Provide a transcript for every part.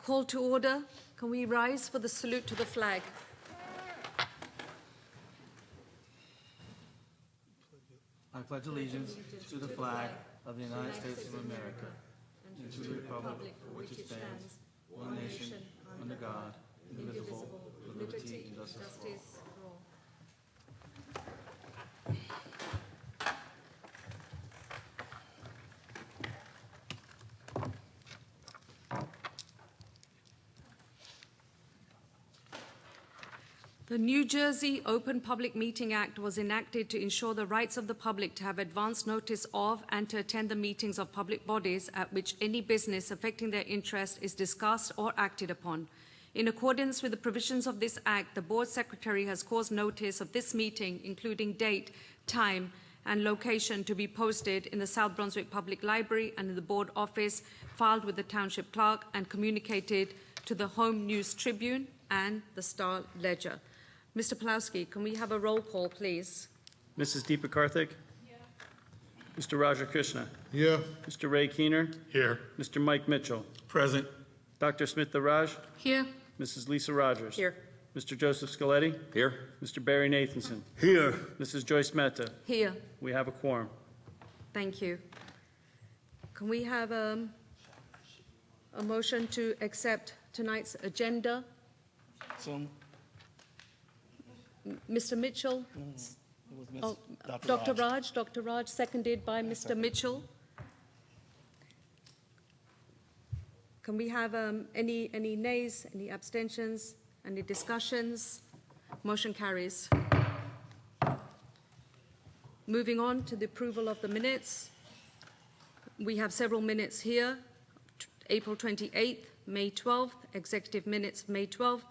Call to order. Can we rise for the salute to the flag? I pledge allegiance to the flag of the United States of America and to the republic for which it stands, one nation, under God, indivisible, with liberty and justice for all. The New Jersey Open Public Meeting Act was enacted to ensure the rights of the public to have advance notice of and to attend the meetings of public bodies at which any business affecting their interest is discussed or acted upon. In accordance with the provisions of this Act, the Board Secretary has caused notice of this meeting, including date, time, and location, to be posted in the South Brunswick Public Library and in the Board office, filed with the Township Clerk, and communicated to the Home News Tribune and the Star Ledger. Mr. Pawlowski, can we have a roll call, please? Mrs. Deepa Karthik? Here. Mr. Raja Krishna? Here. Mr. Ray Keener? Here. Mr. Mike Mitchell? Present. Dr. Smita Raj? Here. Mrs. Lisa Rogers? Here. Mr. Joseph Scaletti? Here. Mr. Barry Nathanson? Here. Mrs. Joyce Mehta? Here. We have a quorum. Thank you. Can we have a motion to accept tonight's agenda? So, Mr. Mitchell? it was Dr. Raj, seconded by Mr. Mitchell. Can we have any nays, any abstentions, any discussions? Motion carries. Moving on to the approval of the minutes. We have several minutes here. April 28th, May 12th, executive minutes May 12th,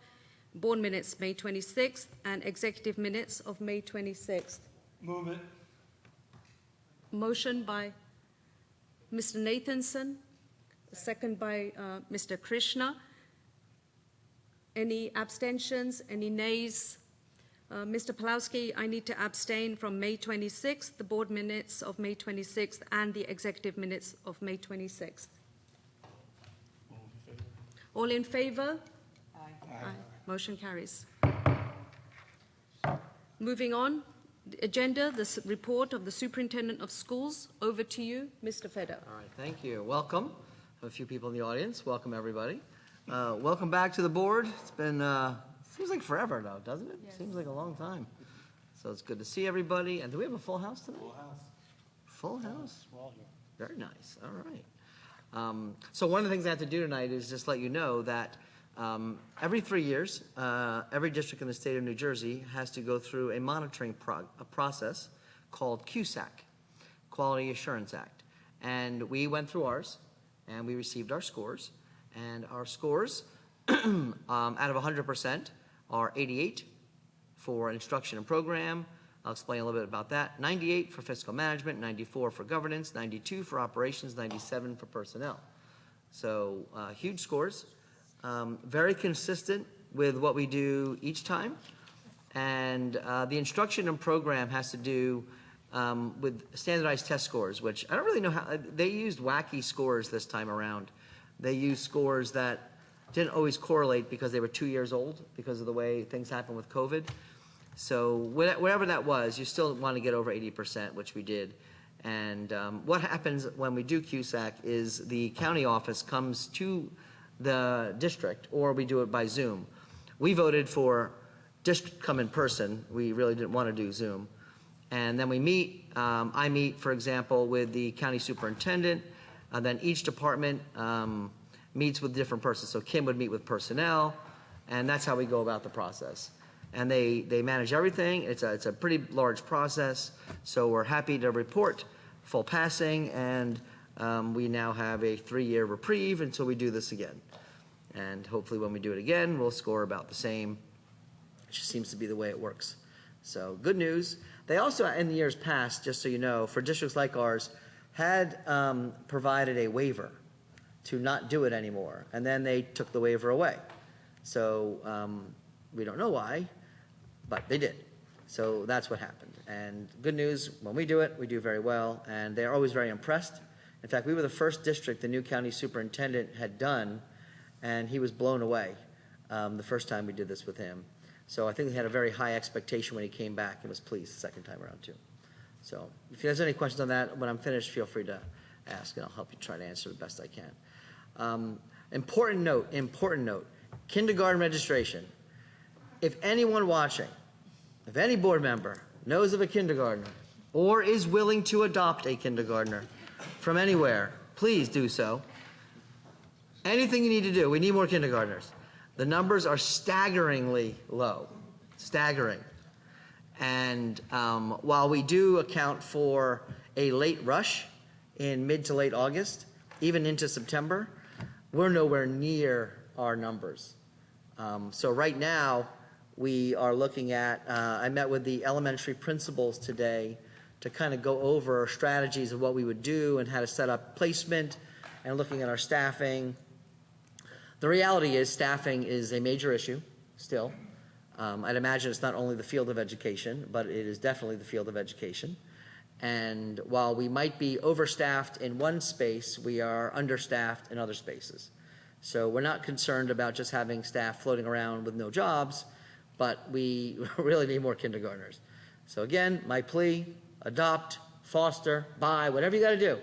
board minutes May 26th, and executive minutes of May 26th. move it. Motion by Mr. Nathanson, second by Mr. Krishna. Any abstentions, any nays? Mr. Pawlowski, I need to abstain from May 26th, the board minutes of May 26th, and the executive minutes of May 26th. All in favor? Aye. Motion carries. Moving on, the agenda, the report of the Superintendent of Schools. Over to you, Mr. Feder. All right, thank you. Welcome. I have a few people in the audience. Welcome, everybody. Welcome back to the board. It's been, seems like forever now, doesn't it? Yes. Seems like a long time. So it's good to see everybody. And do we have a full house tonight? Full house. Full house? We're all here. Very nice. All right. So one of the things I have to do tonight is just let you know that every 3 years, every district in the state of New Jersey has to go through a monitoring process called QSAC, Quality Assurance Act. And we went through ours, and we received our scores. And our scores, out of 100%, are 88 for instruction and program. I'll explain a little bit about that. 98 for fiscal management, 94 for governance, 92 for operations, 97 for personnel. So huge scores. Very consistent with what we do each time. And the instruction and program has to do with standardized test scores, which I don't really know how, they used wacky scores this time around. They used scores that didn't always correlate because they were 2 years old because of the way things happen with COVID. So whatever that was, you still want to get over 80%, which we did. And what happens when we do QSAC is the county office comes to the district, or we do it by Zoom. We voted for district come in person. We really didn't want to do Zoom. And then we meet. I meet, for example, with the county superintendent. Then each department meets with different persons. So Kim would meet with personnel, and that's how we go about the process. And they manage everything. It's a pretty large process. So we're happy to report full passing, and we now have a 3-year reprieve until we do this again. And hopefully when we do it again, we'll score about the same. It just seems to be the way it works. So good news. They also, in the years past, just so you know, for districts like ours, had provided a waiver to not do it anymore. And then they took the waiver away. So we don't know why, but they did. So that's what happened. And good news, when we do it, we do very well. And they're always very impressed. In fact, we were the first district the new county superintendent had done and he was blown away the first time we did this with him. So I think he had a very high expectation when he came back and was pleased the second time around too. So if you have any questions on that, when I'm finished, feel free to ask, and I'll help you try to answer the best I can. Important note, kindergarten registration. If anyone watching, if any board member knows of a kindergartner or is willing to adopt a kindergartner from anywhere, please do so. Anything you need to do, we need more kindergartners. The numbers are staggeringly low, staggering. And while we do account for a late rush in mid to late August, even into September, we're nowhere near our numbers. So right now, we are looking at, I met with the elementary principals today to kind of go over strategies of what we would do and how to set up placement and looking at our staffing. The reality is staffing is a major issue still. I'd imagine it's not only the field of education, but it is definitely the field of education. And while we might be overstaffed in one space, we are understaffed in other spaces. So we're not concerned about just having staff floating around with no jobs, but we really need more kindergartners. So again, my plea, adopt, foster, buy, whatever you gotta do.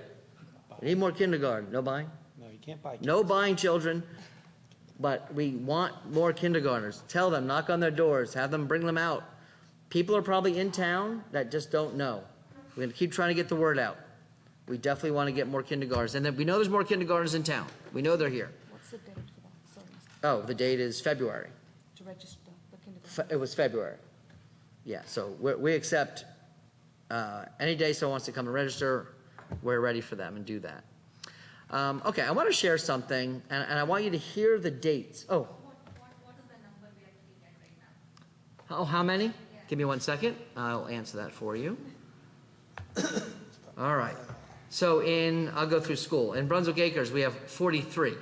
We need more kindergarten. No buying? No, you can't buy. No buying children, but we want more kindergartners. Tell them, knock on their doors, have them bring them out. People are probably in town that just don't know. We're gonna keep trying to get the word out. We definitely want to get more kindergartners. And then we know there's more kindergartners in town. We know they're here. What's the date for that? Sorry, Oh, the date is February. to register the kindergarten. It was February. Yeah, so we accept any day someone wants to come and register, we're ready for them and do that. Okay, I want to share something, and I want you to hear the dates. Oh. What is the number we are looking at right now? Oh, how many? Give me 1 second. I'll answer that for you. All right. So I'll go through school. In Brunswick Acres, we have 43.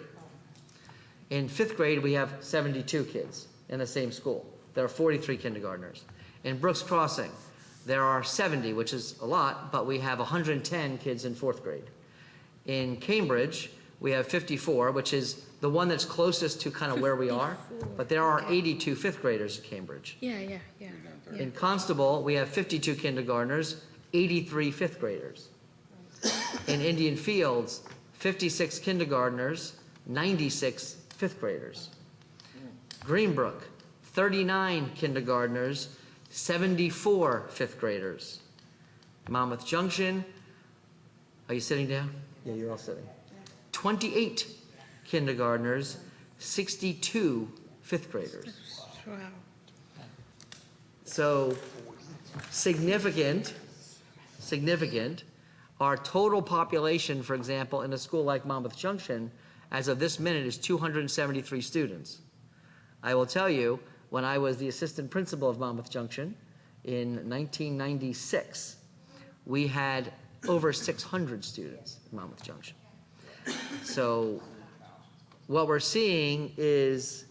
In 5th grade, we have 72 kids in the same school. There are 43 kindergartners. In Brooks Crossing, there are 70, which is a lot, but we have 110 kids in 4th grade. In Cambridge, we have 54, which is the one that's closest to kind of where we are, but there are 82 5th graders in Cambridge. Yeah. In Constable, we have 52 kindergartners, 83 5th graders. In Indian Fields, 56 kindergartners, 96 5th graders. Greenbrook, 39 kindergartners, 74 5th graders. Monmouth Junction, are you sitting down? Yeah, you're all sitting. 28 kindergartners, 62 5th graders. Wow. So significant. Our total population, for example, in a school like Monmouth Junction, as of this minute, is 273 students. I will tell you, when I was the assistant principal of Monmouth Junction in 1996, we had over 600 students in Monmouth Junction. So what we're seeing is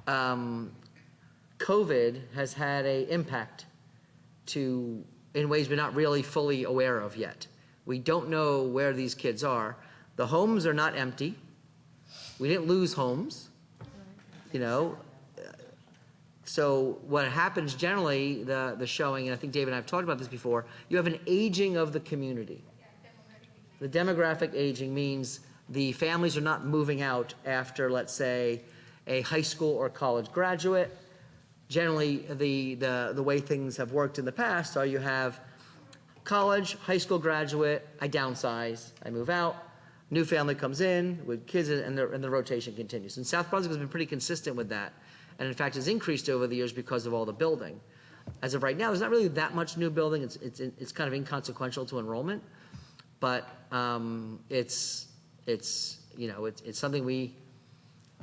COVID has had an impact in ways we're not really fully aware of yet. We don't know where these kids are. The homes are not empty. We didn't lose homes, So what happens generally, the showing, and I think David and I have talked about this before, you have an aging of the community. The demographic aging means the families are not moving out after, let's say, a high school or college graduate. Generally, the way things have worked in the past are you have college, high school graduate, I downsize, I move out, new family comes in with kids, and the rotation continues. And South Brunswick has been pretty consistent with that, and in fact has increased over the years because of all the building. As of right now, there's not really that much new building. It's kind of inconsequential to enrollment, but it's something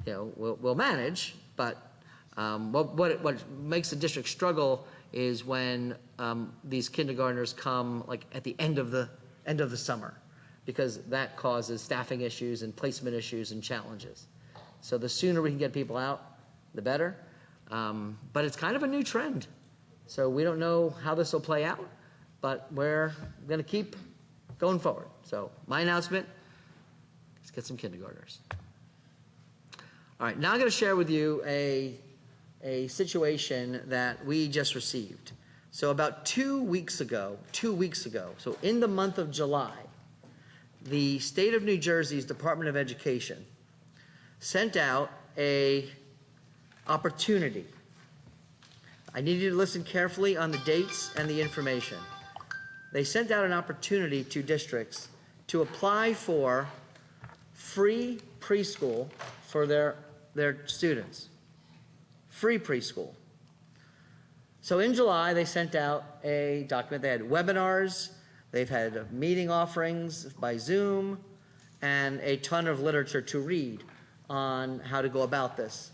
we'll manage. But what makes the district struggle is when these kindergartners come like at the end of the summer, because that causes staffing issues and placement issues and challenges. So the sooner we can get people out, the better. But it's kind of a new trend. So we don't know how this will play out, but we're going to keep going forward. So my announcement, let's get some kindergartners. All right, now I'm going to share with you a situation that we just received. So about 2 weeks ago, so in the month of July, the state of New Jersey's Department of Education sent out a opportunity. I need you to listen carefully on the dates and the information. They sent out an opportunity to districts to apply for free preschool for their students. Free preschool. So in July, they sent out a document. They had webinars, they've had meeting offerings by Zoom, and a ton of literature to read on how to go about this.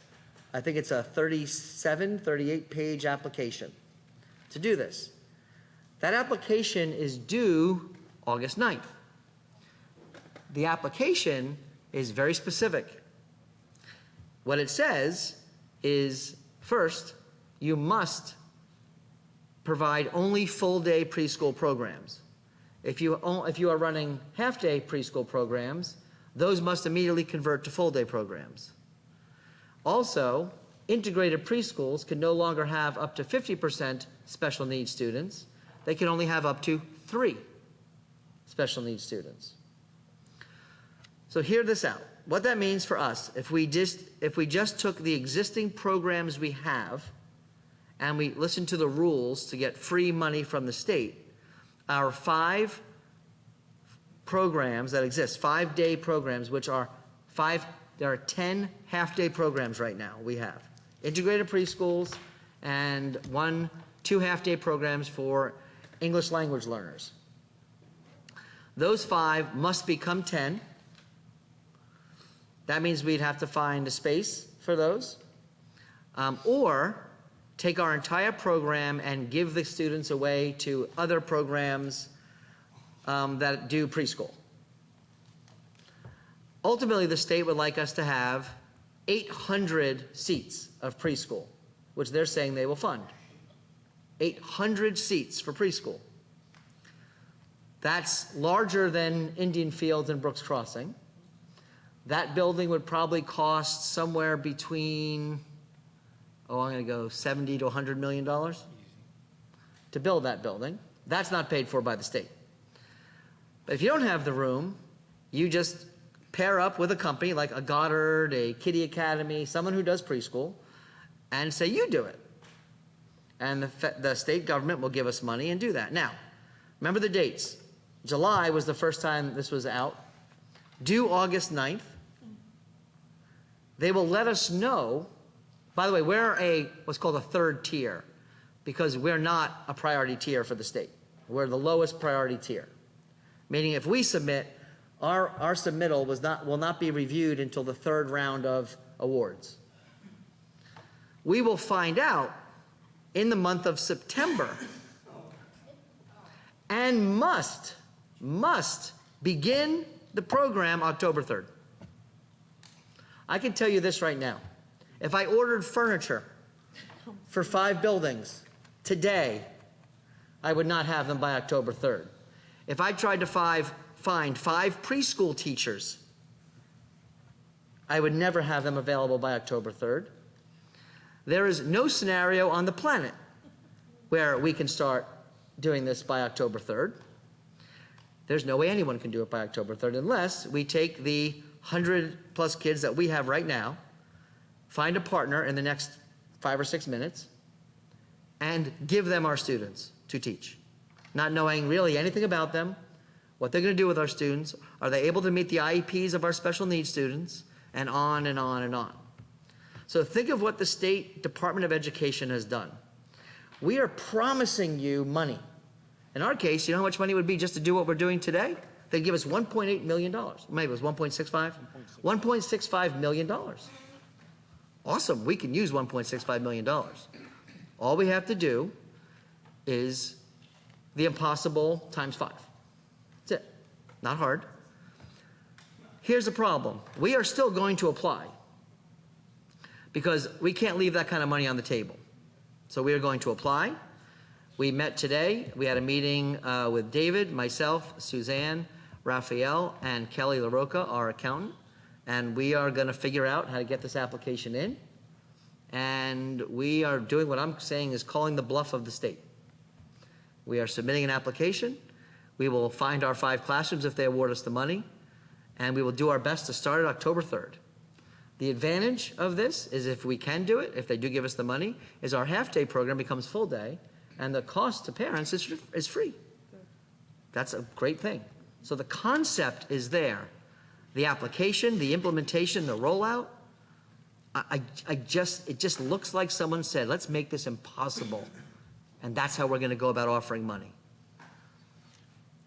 I think it's a 38-page application to do this. That application is due August 9th. The application is very specific. What it says is, first, you must provide only full-day preschool programs. If you are running half-day preschool programs, those must immediately convert to full-day programs. Also, integrated preschools can no longer have up to 50% special needs students. They can only have up to 3 special needs students. So hear this out. What that means for us, if we just took the existing programs we have and we listened to the rules to get free money from the state, our 5 programs that exist, 5-day programs, which are there are 10 half-day programs right now we have. Integrated preschools and 2 half-day programs for English language learners. Those 5 must become 10. That means we'd have to find a space for those, or take our entire program and give the students away to other programs that do preschool. Ultimately, the state would like us to have 800 seats of preschool, which they're saying they will fund. 800 seats for preschool. That's larger than Indian Fields and Brooks Crossing. That building would probably cost somewhere between, I'm going to go $70 to $100 million to build that building. That's not paid for by the state. But if you don't have the room, you just pair up with a company like a Goddard, a Kiddie Academy, someone who does preschool, and say, you do it. And the state government will give us money and do that. Now, remember the dates. July was the first time this was out. Due August 9th. They will let us know. By the way, we're what's called a 3rd tier because we're not a priority tier for the state. We're the lowest priority tier. Meaning if we submit, our submittal will not be reviewed until the 3rd round of awards. We will find out in the month of September and must begin the program October 3rd. I can tell you this right now. If I ordered furniture for 5 buildings today, I would not have them by October 3rd. If I tried to find 5 preschool teachers, I would never have them available by October 3rd. There is no scenario on the planet where we can start doing this by October 3rd. There's no way anyone can do it by October 3rd unless we take the 100+ kids that we have right now, find a partner in the next 5 or 6 minutes, and give them our students to teach. Not knowing really anything about them, what they're going to do with our students, are they able to meet the IEPs of our special needs students, and on and on and on. So think of what the State Department of Education has done. We are promising you money. In our case, you know how much money it would be just to do what we're doing today? They'd give us $1.8 million. Maybe it was 1.65? $1.65 million. Awesome, we can use $1.65 million. All we have to do is the impossible times 5. That's it, not hard. Here's the problem. We are still going to apply because we can't leave that kind of money on the table. So we are going to apply. We met today. We had a meeting with David, myself, Suzanne, Raphael, and Kelly LaRocca, our accountant. And we are going to figure out how to get this application in. And we are doing what I'm saying is calling the bluff of the state. We are submitting an application. We will find our 5 classrooms if they award us the money. And we will do our best to start it October 3rd. The advantage of this is if we can do it, if they do give us the money, is our half-day program becomes full day, and the cost to parents is free. That's a great thing. So the concept is there. The application, the implementation, the rollout, it just looks like someone said, let's make this impossible. And that's how we're going to go about offering money.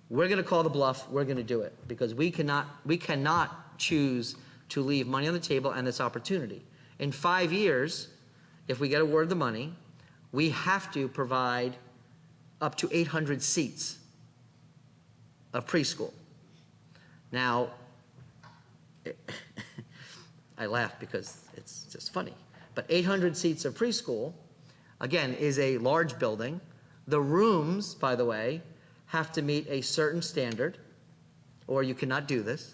We're going to call the bluff. We're going to do it because we cannot choose to leave money on the table and this opportunity. In 5 years, if we get awarded the money, we have to provide up to 800 seats of preschool. Now, I laugh because it's just funny, but 800 seats of preschool, again, is a large building. The rooms, by the way, have to meet a certain standard, or you cannot do this,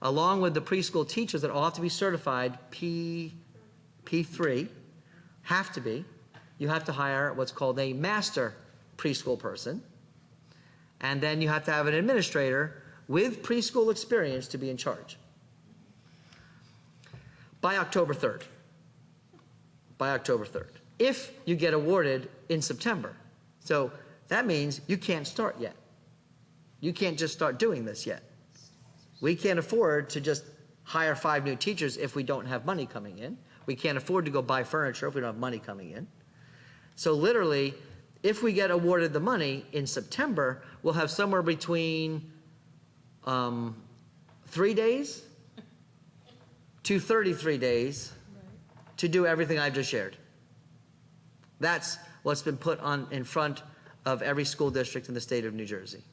along with the preschool teachers that all have to be certified P3, have to be. You have to hire what's called a master preschool person, and then you have to have an administrator with preschool experience to be in charge. By October 3rd. By October 3rd. If you get awarded in September. So that means you can't start yet. You can't just start doing this yet. We can't afford to just hire 5 new teachers if we don't have money coming in. We can't afford to go buy furniture if we don't have money coming in. So literally, if we get awarded the money in September, we'll have somewhere between 3 days to 33 days to do everything I've just shared. That's what's been put on in front of every school district in the state of New Jersey.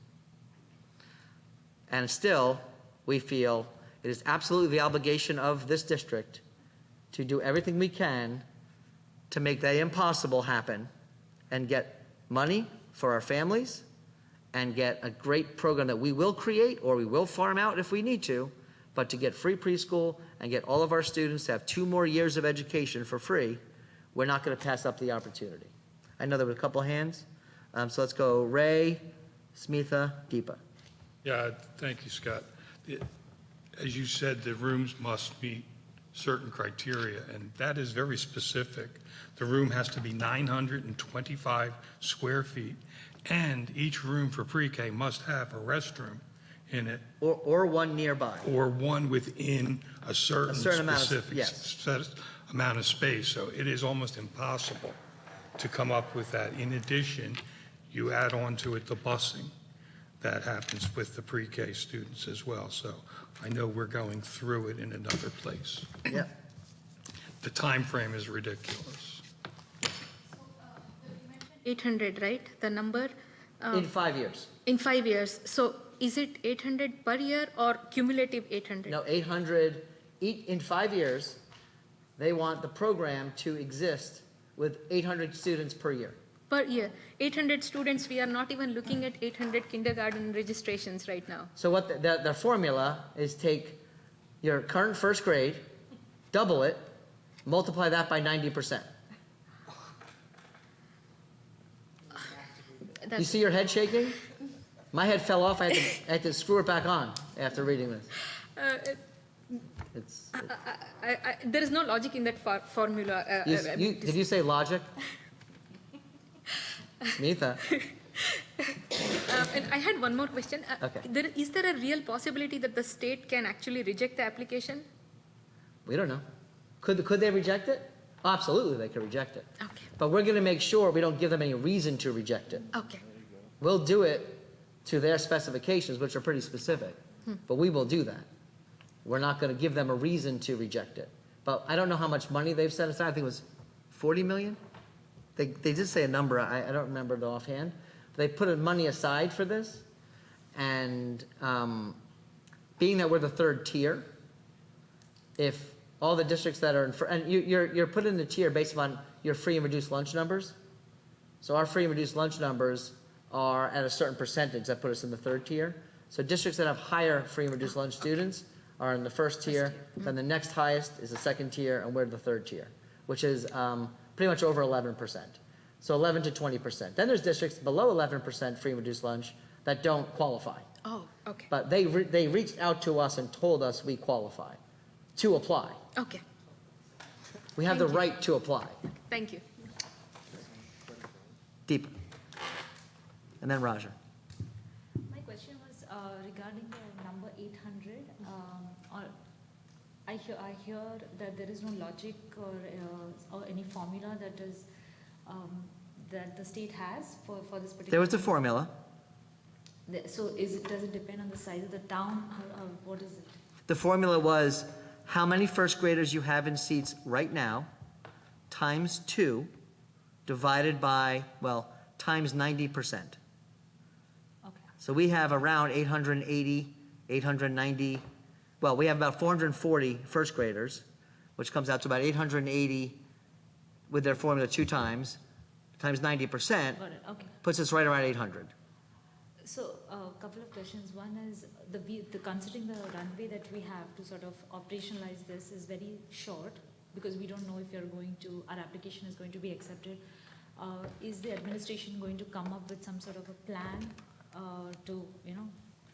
And still, we feel it is absolutely the obligation of this district to do everything we can to make that impossible happen and get money for our families and get a great program that we will create or we will farm out if we need to, but to get free preschool and get all of our students to have 2 more years of education for free, we're not going to pass up the opportunity. I know there were a couple hands. So let's go Ray, Smitha, Deepa. Yeah, thank you, Scott. As you said, the rooms must meet certain criteria, and that is very specific. The room has to be 925 square feet, and each room for pre-K must have a restroom in it. Or one nearby. Or one within a certain specific amount of space. So it is almost impossible to come up with that. In addition, you add on to it the busing that happens with the pre-K students as well. So I know we're going through it in another place. Yeah. The time frame is ridiculous. 800, right? The number? In 5 years. In 5 years. So is it 800 per year or cumulative 800? No, 800, in 5 years, they want the program to exist with 800 students per year. Per year. 800 students, we are not even looking at 800 kindergarten registrations right now. So what the formula is take your current first grade, double it, multiply that by 90%. You see your head shaking? My head fell off. I had to screw it back on after reading this. There is no logic in that formula. Did you say logic? Neetha. And I had one more question. Okay. Is there a real possibility that the state can actually reject the application? We don't know. Could they reject it? Absolutely, they could reject it. Okay. But we're going to make sure we don't give them any reason to reject it. Okay. We'll do it to their specifications, which are pretty specific. But we will do that. We're not going to give them a reason to reject it. But I don't know how much money they've set aside. I think it was 40 million. They did say a number. I don't remember it offhand. They put money aside for this. And being that we're the 3rd tier, if all the districts that are and you're put in the tier based upon your free and reduced lunch numbers. So our free and reduced lunch numbers are at a certain percentage that put us in the 3rd tier. So districts that have higher free and reduced lunch students are in the first tier, then the next highest is the second tier, and we're the third tier, which is pretty much over 11%. So 11 to 20%. Then there's districts below 11% free and reduced lunch that don't qualify. Oh, okay. But they reached out to us and told us we qualify to apply. Okay, We have the Thank you. right to apply. thank you. Deepa. And then Roger. My question was regarding the number 800. I hear that there is no logic or any formula that is that the state has for this particular. There was a formula. So does it depend on the size of the town? What is it? The formula was how many first graders you have in seats right now times 2 divided by, well, times 90%. Okay. So we have around 880, 890, well, we have about 440 first graders, which comes out to about 880 with their formula 2 times 90%, Got it. Okay. puts us right around 800. So a couple of questions. One is the considering the runway that we have to sort of operationalize this is very short because we don't know if our application is going to be accepted. Is the administration going to come up with some sort of a plan to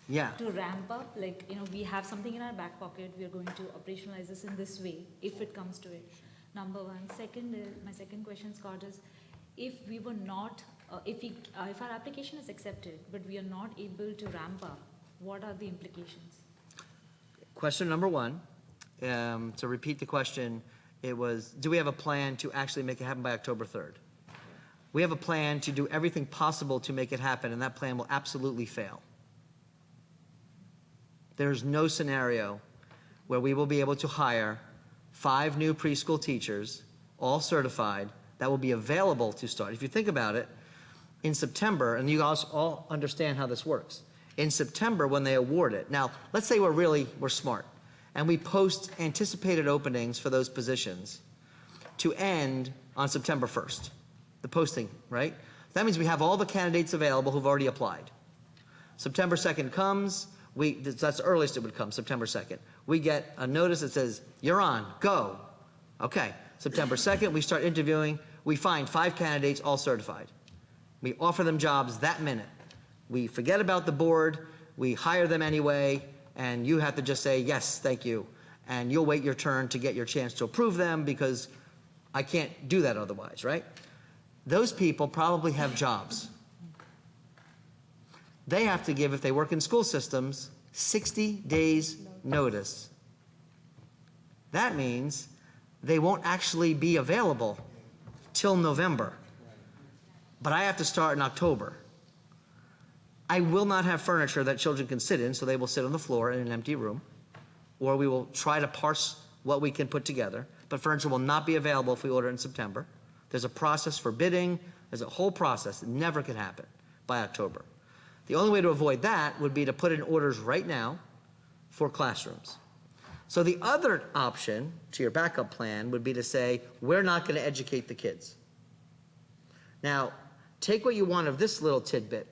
Yeah. to ramp up? Like we have something in our back pocket. We are going to operationalize this in this way if it comes to it. Number one. Second, my second question, Scott, is if we were not if our application is accepted, but we are not able to ramp up, what are the implications? Question number 1, to repeat the question, it was, do we have a plan to actually make it happen by October 3rd? We have a plan to do everything possible to make it happen, and that plan will absolutely fail. There's no scenario where we will be able to hire 5 new preschool teachers, all certified, that will be available to start. If you think about it, in September, and you guys all understand how this works, in September when they award it, now let's say we're smart, and we post anticipated openings for those positions to end on September 1st, the posting, right? That means we have all the candidates available who've already applied. September 2nd comes, that's the earliest it would come, September 2nd. We get a notice that says, you're on, go. Okay, September 2nd, we start interviewing, we find 5 candidates all certified. We offer them jobs that minute. We forget about the board, we hire them anyway, and you have to just say, yes, thank you. And you'll wait your turn to get your chance to approve them because I can't do that otherwise, right? Those people probably have jobs. They have to give, if they work in school systems, 60 days notice. That means they won't actually be available till November. But I have to start in October. I will not have furniture that children can sit in, so they will sit on the floor in an empty room, or we will try to parse what we can put together, but furniture will not be available if we order in September. There's a process for bidding, there's a whole process. It never could happen by October. The only way to avoid that would be to put in orders right now for classrooms. So the other option to your backup plan would be to say, we're not going to educate the kids. Now, take what you want of this little tidbit.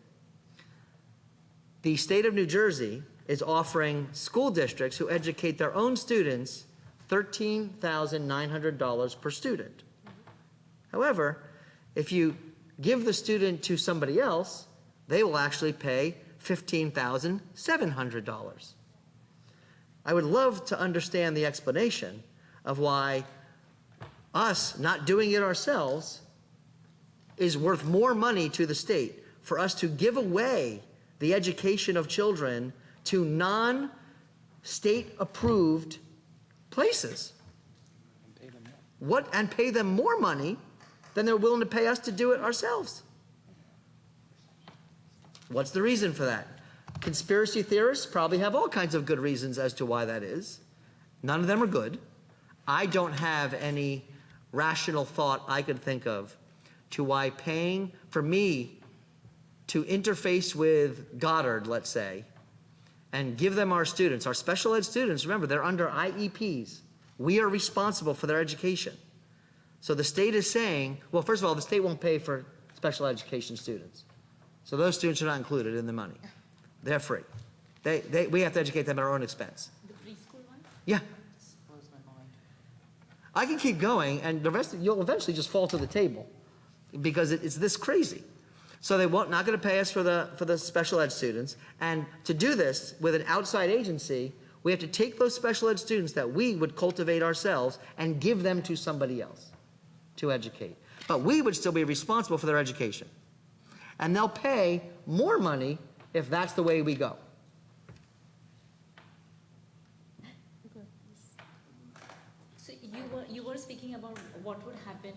The state of New Jersey is offering school districts who educate their own students $13,900 per student. However, if you give the student to somebody else, they will actually pay $15,700. I would love to understand the explanation of why us not doing it ourselves is worth more money to the state for us to give away the education of children to non-state approved places. And pay them more money than they're willing to pay us to do it ourselves. What's the reason for that? Conspiracy theorists probably have all kinds of good reasons as to why that is. None of them are good. I don't have any rational thought I could think of to why paying for me to interface with Goddard, let's say, and give them our students, our special ed students, remember, they're under IEPs. We are responsible for their education. So the state is saying, well, first of all, the state won't pay for special education students. So those students are not included in the money. They're free. We have to educate them at our own expense. The preschool Yeah. I can keep going, and the rest, you'll eventually just fall to the table because it's this crazy. So they not going to pay us for the special ed students, and to do this with an outside agency, we have to take those special ed students that we would cultivate ourselves and give them to somebody else to educate. But we would still be responsible for their education. And they'll pay more money if that's the way we go. So you were speaking about what would happen.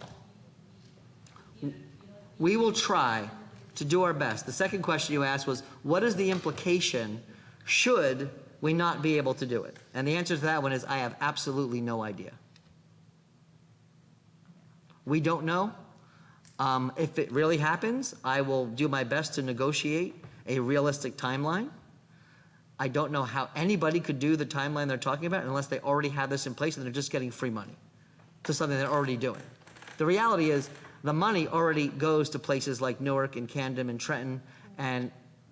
We will try to do our best. The second question you asked was, what is the implication should we not be able to do it? And the answer to that one is, I have absolutely no idea. We don't know. If it really happens, I will do my best to negotiate a realistic timeline. I don't know how anybody could do the timeline they're talking about unless they already have this in place and they're just getting free money to something they're already doing. The reality is the money already goes to places like Newark and Camden and Trenton, and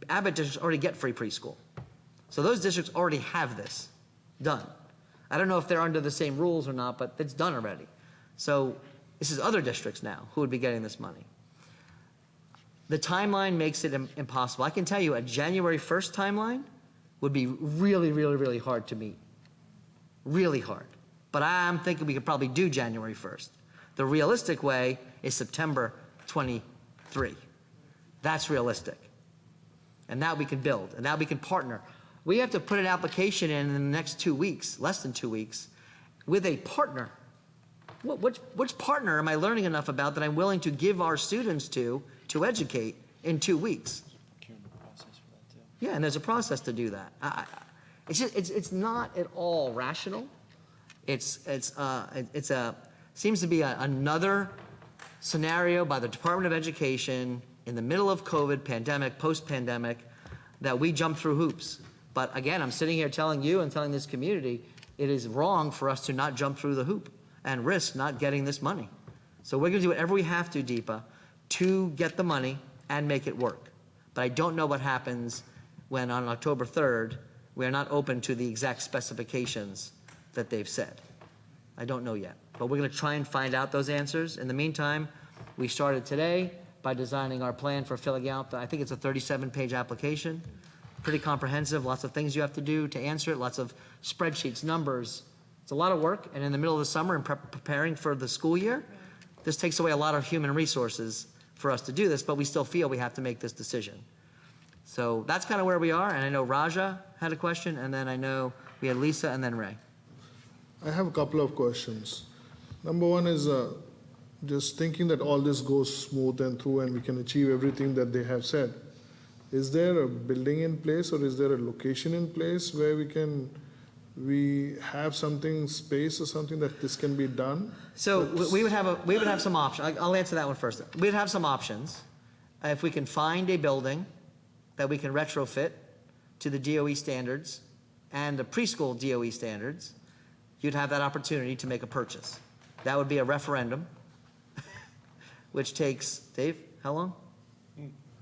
Abbott districts already get free preschool. So those districts already have this done. I don't know if they're under the same rules or not, but it's done already. So this is other districts now who would be getting this money. The timeline makes it impossible. I can tell you a January 1st timeline would be really, really, really hard to meet. Really hard. But I'm thinking we could probably do January 1st. The realistic way is September 23. That's realistic. And that we can build, and that we can partner. We have to put an application in the next 2 weeks, less than 2 weeks, with a partner. Which partner am I learning enough about that I'm willing to give our students to educate in 2 weeks? Yeah, and there's a process to do that. It's not at all rational. Seems to be another scenario by the Department of Education in the middle of COVID, pandemic, post-pandemic, that we jump through hoops. But again, I'm sitting here telling you and telling this community, it is wrong for us to not jump through the hoop and risk not getting this money. So we're gonna do whatever we have to, Deepa, to get the money and make it work. But I don't know what happens when on October 3rd, we are not open to the exact specifications that they've said. I don't know yet, but we're gonna try and find out those answers. In the meantime, we started today by designing our plan for filling out, I think it's a 37-page application, pretty comprehensive, lots of things you have to do to answer it, lots of spreadsheets, numbers. It's a lot of work, and in the middle of the summer and preparing for the school year, this takes away a lot of human resources for us to do this, but we still feel we have to make this decision. So that's kind of where we are, and I know Raja had a question, and then I know we had Lisa and then Ray. I have a couple of questions. Number one is just thinking that all this goes smooth and through and we can achieve everything that they have said. Is there a building in place or is there a location in place where we have something, space or something that this can be done? So we would have some options. I'll answer that one first. We'd have some options. If we can find a building that we can retrofit to the DOE standards and the preschool DOE standards, you'd have that opportunity to make a purchase. That would be a referendum, which takes, Dave, how long?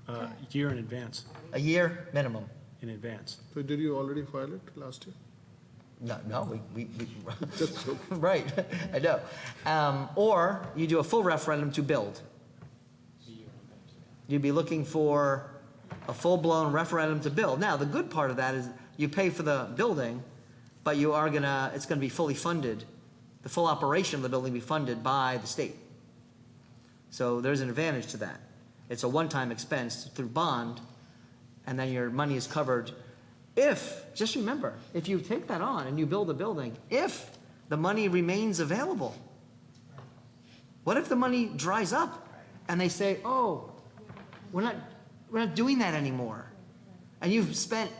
A year in advance, A year minimum. in advance. So did you already file it last year? No, we Just joking. right, I know. Or you do a full referendum to build. You'd be looking for a full-blown referendum to build. Now, the good part of that is you pay for the building, but it's gonna be fully funded. The full operation of the building will be funded by the state. So there's an advantage to that. It's a one-time expense through bond, and then your money is covered. Just remember, if you take that on and you build a building, if the money remains available, what if the money dries up and they say, oh, we're not doing that anymore? And you've spent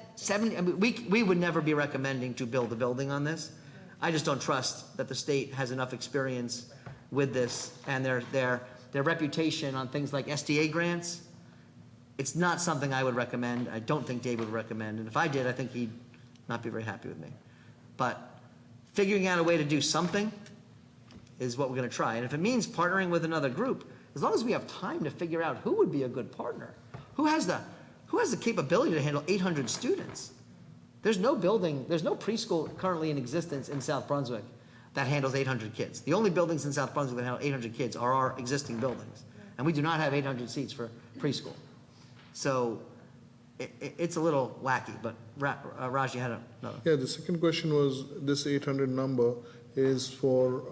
we would never be recommending to build a building on this. I just don't trust that the state has enough experience with this and their reputation on things like SDA grants. It's not something I would recommend. I don't think Dave would recommend. And if I did, I think he'd not be very happy with me. But figuring out a way to do something is what we're going to try. And if it means partnering with another group, as long as we have time to figure out who would be a good partner, who has the capability to handle 800 students. There's no building, there's no preschool currently in existence in South Brunswick that handles 800 kids. The only buildings in South Brunswick that handle 800 kids are our existing buildings. And we do not have 800 seats for preschool. So it's a little wacky, but Raj, you had another. Yeah, the second question was, this 800 number is for,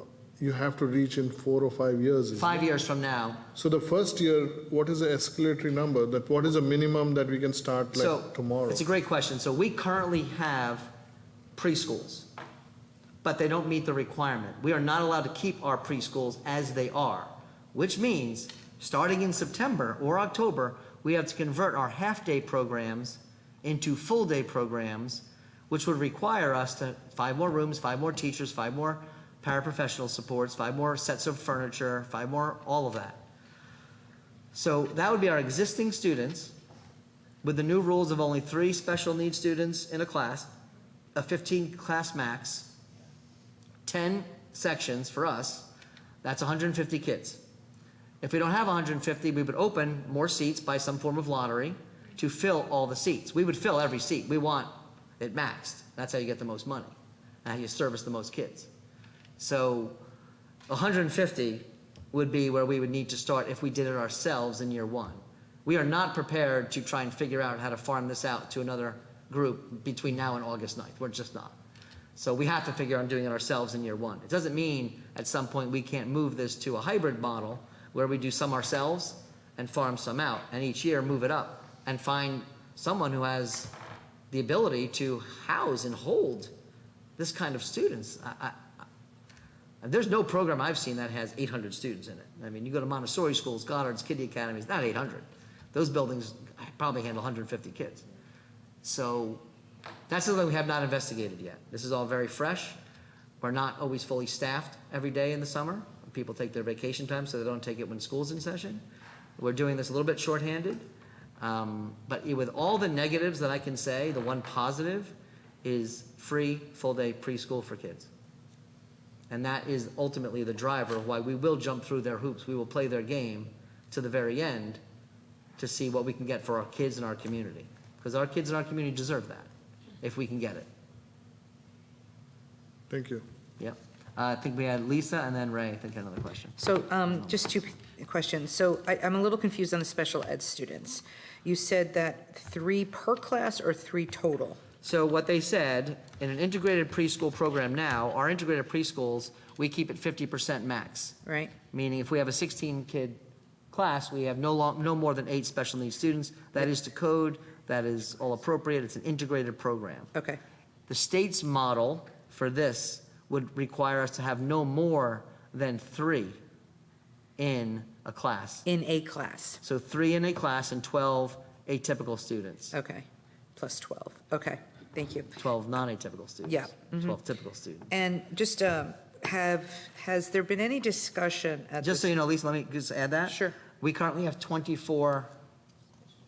you have to reach in 4 or 5 years. Isn't 5 it? years from now. So the first year, what is the escalatory number? That what is the minimum that we can start like So, tomorrow? it's a great question. So we currently have preschools, but they don't meet the requirement. We are not allowed to keep our preschools as they are, which means starting in September or October, we have to convert our half-day programs into full-day programs, which would require us to 5 more rooms, 5 more teachers, 5 more paraprofessional supports, 5 more sets of furniture, 5 more, all of that. So that would be our existing students with the new rules of only 3 special needs students in a class, a 15 class max, 10 sections for us, that's 150 kids. If we don't have 150, we would open more seats by some form of lottery to fill all the seats. We would fill every seat. We want it maxed. That's how you get the most money, and how you service the most kids. So 150 would be where we would need to start if we did it ourselves in year 1. We are not prepared to try and figure out how to farm this out to another group between now and August 9th. We're just not. So we have to figure out doing it ourselves in year 1. It doesn't mean at some point we can't move this to a hybrid model where we do some ourselves and farm some out, and each year move it up and find someone who has the ability to house and hold this kind of students. There's no program I've seen that has 800 students in it. I mean, you go to Montessori schools, Goddard's, Kiddie Academies, not 800. Those buildings probably handle 150 kids. So that's something we have not investigated yet. This is all very fresh. We're not always fully staffed every day in the summer. People take their vacation time, so they don't take it when school's in session. We're doing this a little bit shorthanded. But with all the negatives that I can say, the one positive is free full-day preschool for kids. And that is ultimately the driver of why we will jump through their hoops. We will play their game to the very end to see what we can get for our kids in our community. Because our kids in our community deserve that, if we can get it. Thank you. Yep. I think we had Lisa and then Ray, I think had another question. So just 2 questions. So I'm a little confused on the special ed students. You said that 3 per class or 3 total? So what they said, in an integrated preschool program now, our integrated preschools, we keep it 50% max. Right. Meaning if we have a 16-kid class, we have no more than 8 special needs students. That is to code, that is all appropriate, it's an integrated program. Okay. The state's model for this would require us to have no more than 3 in a class. In a class? So 3 in a class and 12 atypical students. Okay. Plus 12. Okay. Thank you. 12 non-atypical students. Yeah. 12 typical students. And just has there been any discussion at Just so you know, Lisa, let me just add that. Sure. We currently have 24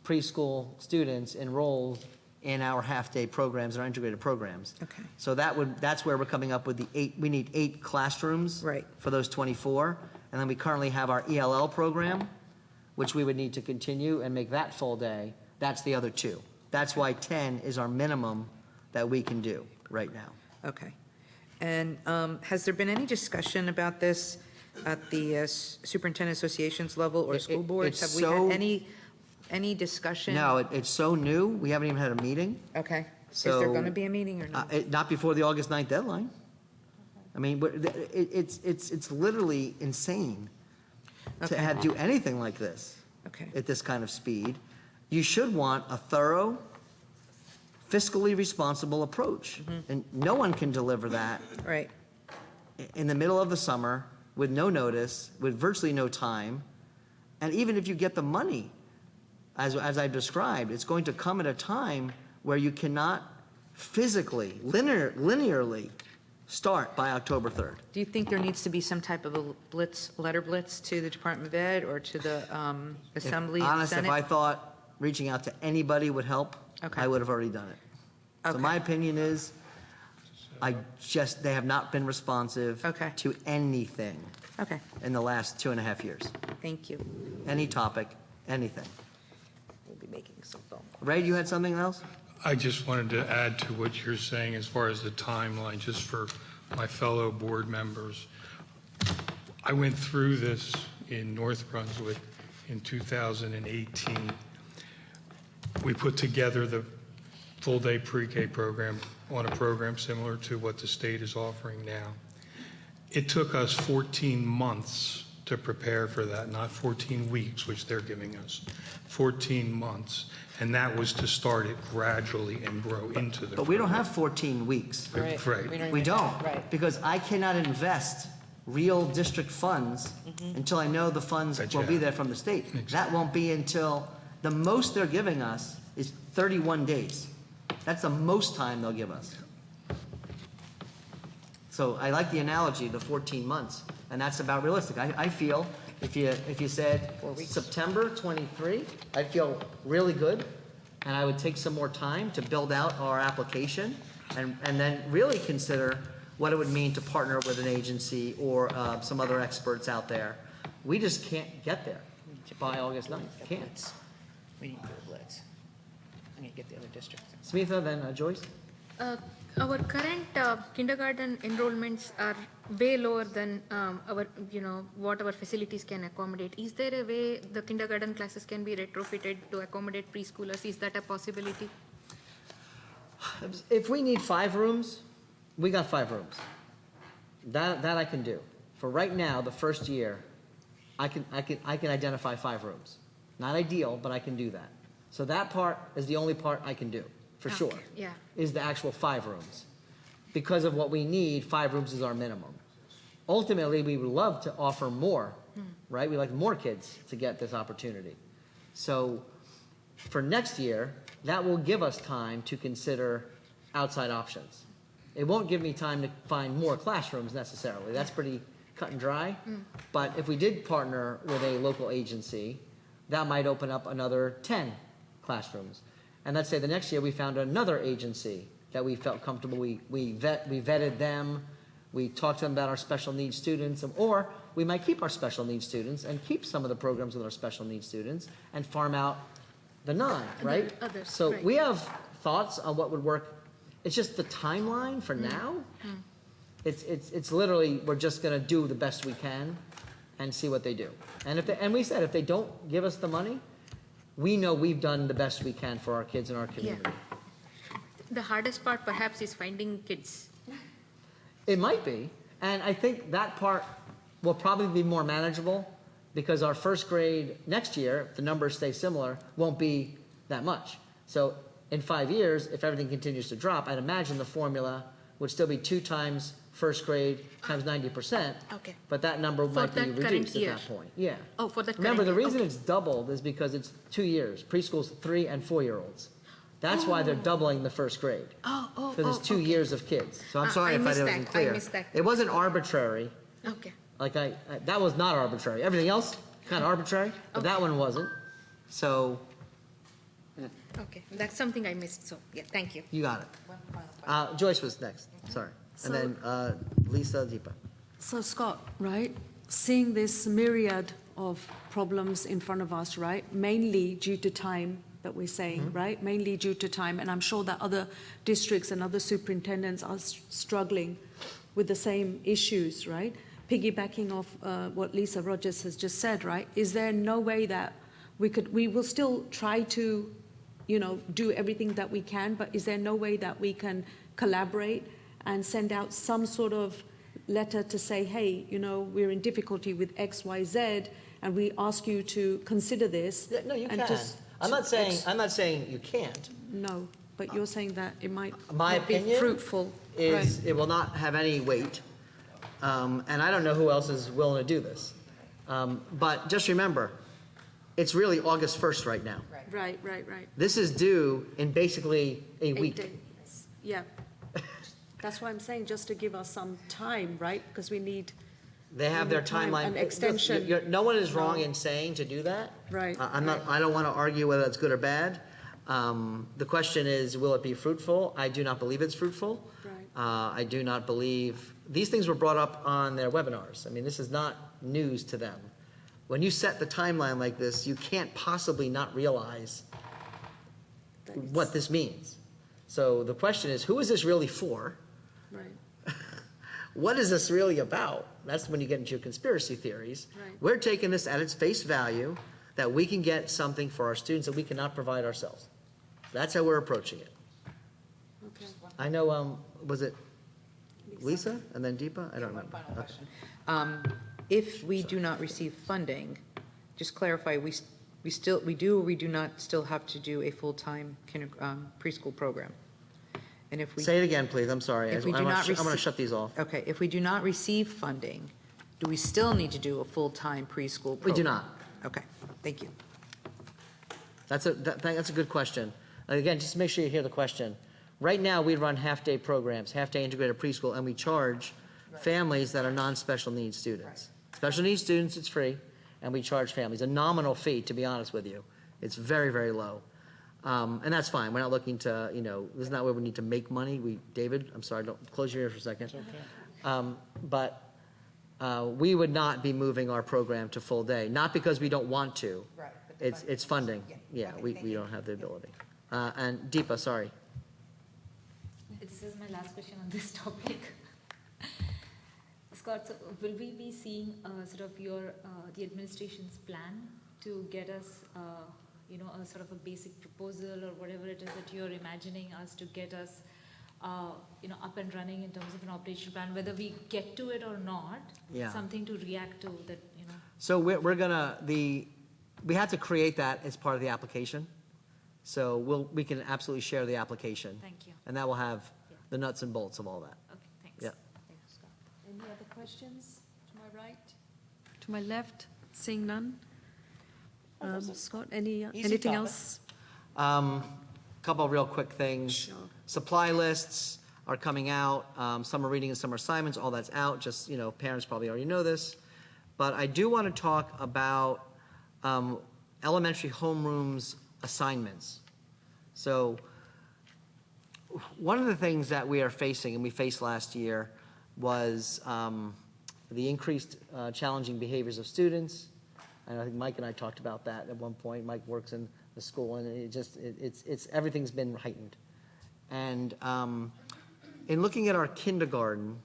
preschool students enrolled in our half-day programs, our integrated programs. Okay. So that's where we're coming up with the 8, we need 8 classrooms. Right. For those 24. And then we currently have our ELL program, which we would need to continue and make that full day. That's the other 2. That's why 10 is our minimum that we can do right now. Okay. And has there been any discussion about this at the superintendent associations level or school boards? it's Have we so- had any discussion? No, it's so new, we haven't even had a meeting. Okay. Is there So, going to be a meeting or not? Not before the August 9th deadline. I mean, it's literally insane to Okay. do anything like this Okay. at this kind of speed. You should want a thorough, fiscally responsible approach. And no one can deliver that Right. in the middle of the summer with no notice, with virtually no time. And even if you get the money, as I've described, it's going to come at a time where you cannot physically, linearly start by October 3rd. Do you think there needs to be some type of a letter blitz to the Department of Ed or to the Assembly and Honest, if Senate? I thought reaching out to anybody would help, Okay. I would have already done it. So Okay. my opinion is, they have not been responsive Okay. to anything Okay, in the last 2.5 years. thank you. Any topic, anything. We'll be making some phone. Ray, you had something else? I just wanted to add to what you're saying as far as the timeline, just for my fellow board members. I went through this in North Brunswick in 2018. We put together the full-day pre-K program on a program similar to what the state is offering now. It took us 14 months to prepare for that, not 14 weeks, which they're giving us, 14 months. And that was to start it gradually and grow into the But we don't program. have 14 weeks. Right. We don't. Right. Because I cannot invest real district funds until I know the funds That will you be have. there from the state. That Exactly. won't be until, the most they're giving us is 31 days. That's the most time they'll give us. So I like the analogy, the 14 months, and that's about realistic. I feel if you said September 23, I'd feel really good, and I would take some more time to build out our application and then really consider what it would mean to partner with an agency or some other experts out there. We just can't get there by August 9th. Can't. We need to do a blitz. I need to get the other districts. Smitha, then Joyce? Our current kindergarten enrollments are way lower than our, what our facilities can accommodate. Is there a way the kindergarten classes can be retrofitted to accommodate preschoolers? Is that a possibility? If we need 5 rooms, we got 5 rooms. That I can do. For right now, the first year, I can identify 5 rooms. Not ideal, but I can do that. So that part is the only part I can do, for Okay, sure. yeah. Is the actual 5 rooms. Because of what we need, 5 rooms is our minimum. Ultimately, we would love to offer more, right? We like more kids to get this opportunity. So for next year, that will give us time to consider outside options. It won't give me time to find more classrooms necessarily. That's pretty cut and dry. But if we did partner with a local agency, that might open up another 10 classrooms. And let's say the next year we found another agency that we felt comfortable. We vetted them. We talked to them about our special needs students, or we might keep our special needs students and keep some of the programs with our special needs students and farm out the 9, right? others, So right. we have thoughts on what would work. It's just the timeline for now. It's literally, we're just gonna do the best we can and see what they do. And we said, if they don't give us the money, we know we've done the best we can for our kids in our community. The hardest part perhaps is finding kids. It might be, and I think that part will probably be more manageable because our first grade next year, if the numbers stay similar, won't be that much. So in 5 years, if everything continues to drop, I'd imagine the formula would still be 2 times first grade times 90%. Okay. But that number For might be that current reduced at year. that point. Yeah. Oh, for that Remember, current the year. reason Okay. it's doubled is because it's 2 years. Preschool's 3 and 4-year-olds. That's why they're doubling the first grade. Oh, Because it's 2 okay. years of kids. So I'm sorry I if I missed wasn't that. I clear. missed that. It wasn't arbitrary. Okay. Like that was not arbitrary. Everything else kind of arbitrary, but that one wasn't. So Okay, that's something I missed, so, yeah, thank you. you got it. Joyce was next. Sorry, and then Lisa Deepa. So Scott, right, seeing this myriad of problems in front of us, right, mainly due to time that we're saying, right, mainly due to time, and I'm sure that other districts and other superintendents are struggling with the same issues, right? Piggybacking off what Lisa Rogers has just said, right, is there no way that we will still try to, do everything that we can, but is there no way that we can collaborate and send out some sort of letter to say, hey, we're in difficulty with X, Y, Z, and we ask you to consider this. Yeah, no, you and can. just I'm not saying you can't. No, but you're saying that it might My not be opinion fruitful. Is right. it will not have any weight, and I don't know who else is willing to do this. But just remember, it's really August 1st right now. Right. This is due in basically a 8 week. days. Yeah. That's why I'm saying just to give us some time, right? Because we need, They have their time, timeline. an extension. No one is wrong No. in saying to do that. Right, I don't want to argue whether it's good or bad. The question is, will it be fruitful? I do not believe it's fruitful. Right. I do not believe, these things were brought up on their webinars. I mean, this is not news to them. When you set the timeline like this, you can't possibly not realize what this means. So the question is, who is this really for? Right. What is this really about? That's when you get into conspiracy theories. Right. We're taking this at its face value, that we can get something for our students that we cannot provide ourselves. That's how we're approaching it. Okay. I know, was it Lisa and then Deepa? I don't remember. Final Okay. question. If we do not receive funding, just clarify, we do or we do not still have to do a full-time preschool program? And if we, Say it again, please. I'm sorry. If we do I'm not going to receive- shut these off. okay, if we do not receive funding, do we still need to do a full-time preschool program? We do not. Okay, thank you. That's a good question. And again, just make sure you hear the question. Right now, we run half-day programs, half-day integrated preschool, and we charge families that are non-special needs students. Special needs students, it's free, and we charge families a nominal fee, to be honest with you. It's very, very low. And that's fine. We're not looking to, this is not where we need to make money. David, I'm sorry, don't close your ears for a second. But we would not be moving our program to full day, not because we don't want to. Right. It's funding. Yeah, we don't have the ability. And Deepa, sorry. This is my last question on this topic. Scott, so will we be seeing sort of the administration's plan to get us, a sort of a basic proposal or whatever it is that you're imagining us to get us, up and running in terms of an operational plan, whether we get to it or not? Yeah. Something to react to that, So we have to create that as part of the application. So we can absolutely share the application. Thank you. And that will have Yeah. the nuts and bolts of all that. Okay, thanks. Yeah. Thanks, Scott. Any other questions? To my right? To my left? Seeing none? Scott, anything else? Couple of real quick things. Sure. Supply lists are coming out. Summer reading and summer assignments, all that's out. Just, parents probably already know this. But I do want to talk about elementary homerooms assignments. So one of the things that we are facing, and we faced last year, was the increased challenging behaviors of students. And I think Mike and I talked about that at one point. Mike works in the school, and it's everything's been heightened. And in looking at our kindergarten,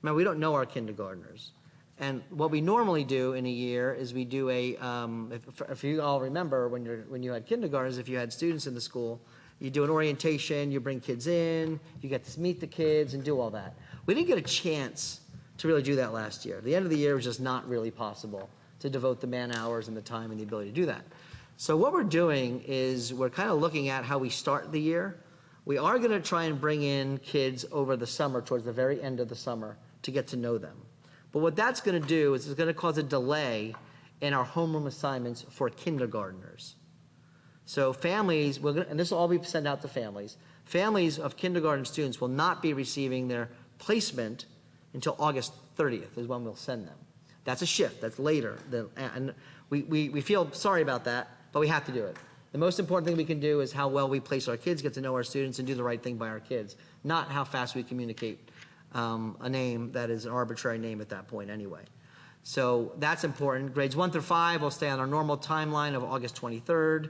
we don't know our kindergartners. And what we normally do in a year is we do if you all remember when you had kindergartners, if you had students in the school, you do an orientation, you bring kids in, you get to meet the kids and do all that. We didn't get a chance to really do that last year. The end of the year was just not really possible to devote the man hours and the time and the ability to do that. So what we're doing is we're kind of looking at how we start the year. We are going to try and bring in kids over the summer, towards the very end of the summer, to get to know them. But what that's going to do is it's going to cause a delay in our homeroom assignments for kindergartners. So families, and this will all be sent out to families. Families of kindergarten students will not be receiving their placement until August 30th is when we'll send them. That's a shift. That's later. And we feel sorry about that, but we have to do it. The most important thing we can do is how well we place our kids, get to know our students, and do the right thing by our kids, not how fast we communicate a name that is an arbitrary name at that point anyway. So that's important. Grades 1 through 5 will stay on our normal timeline of August 23rd,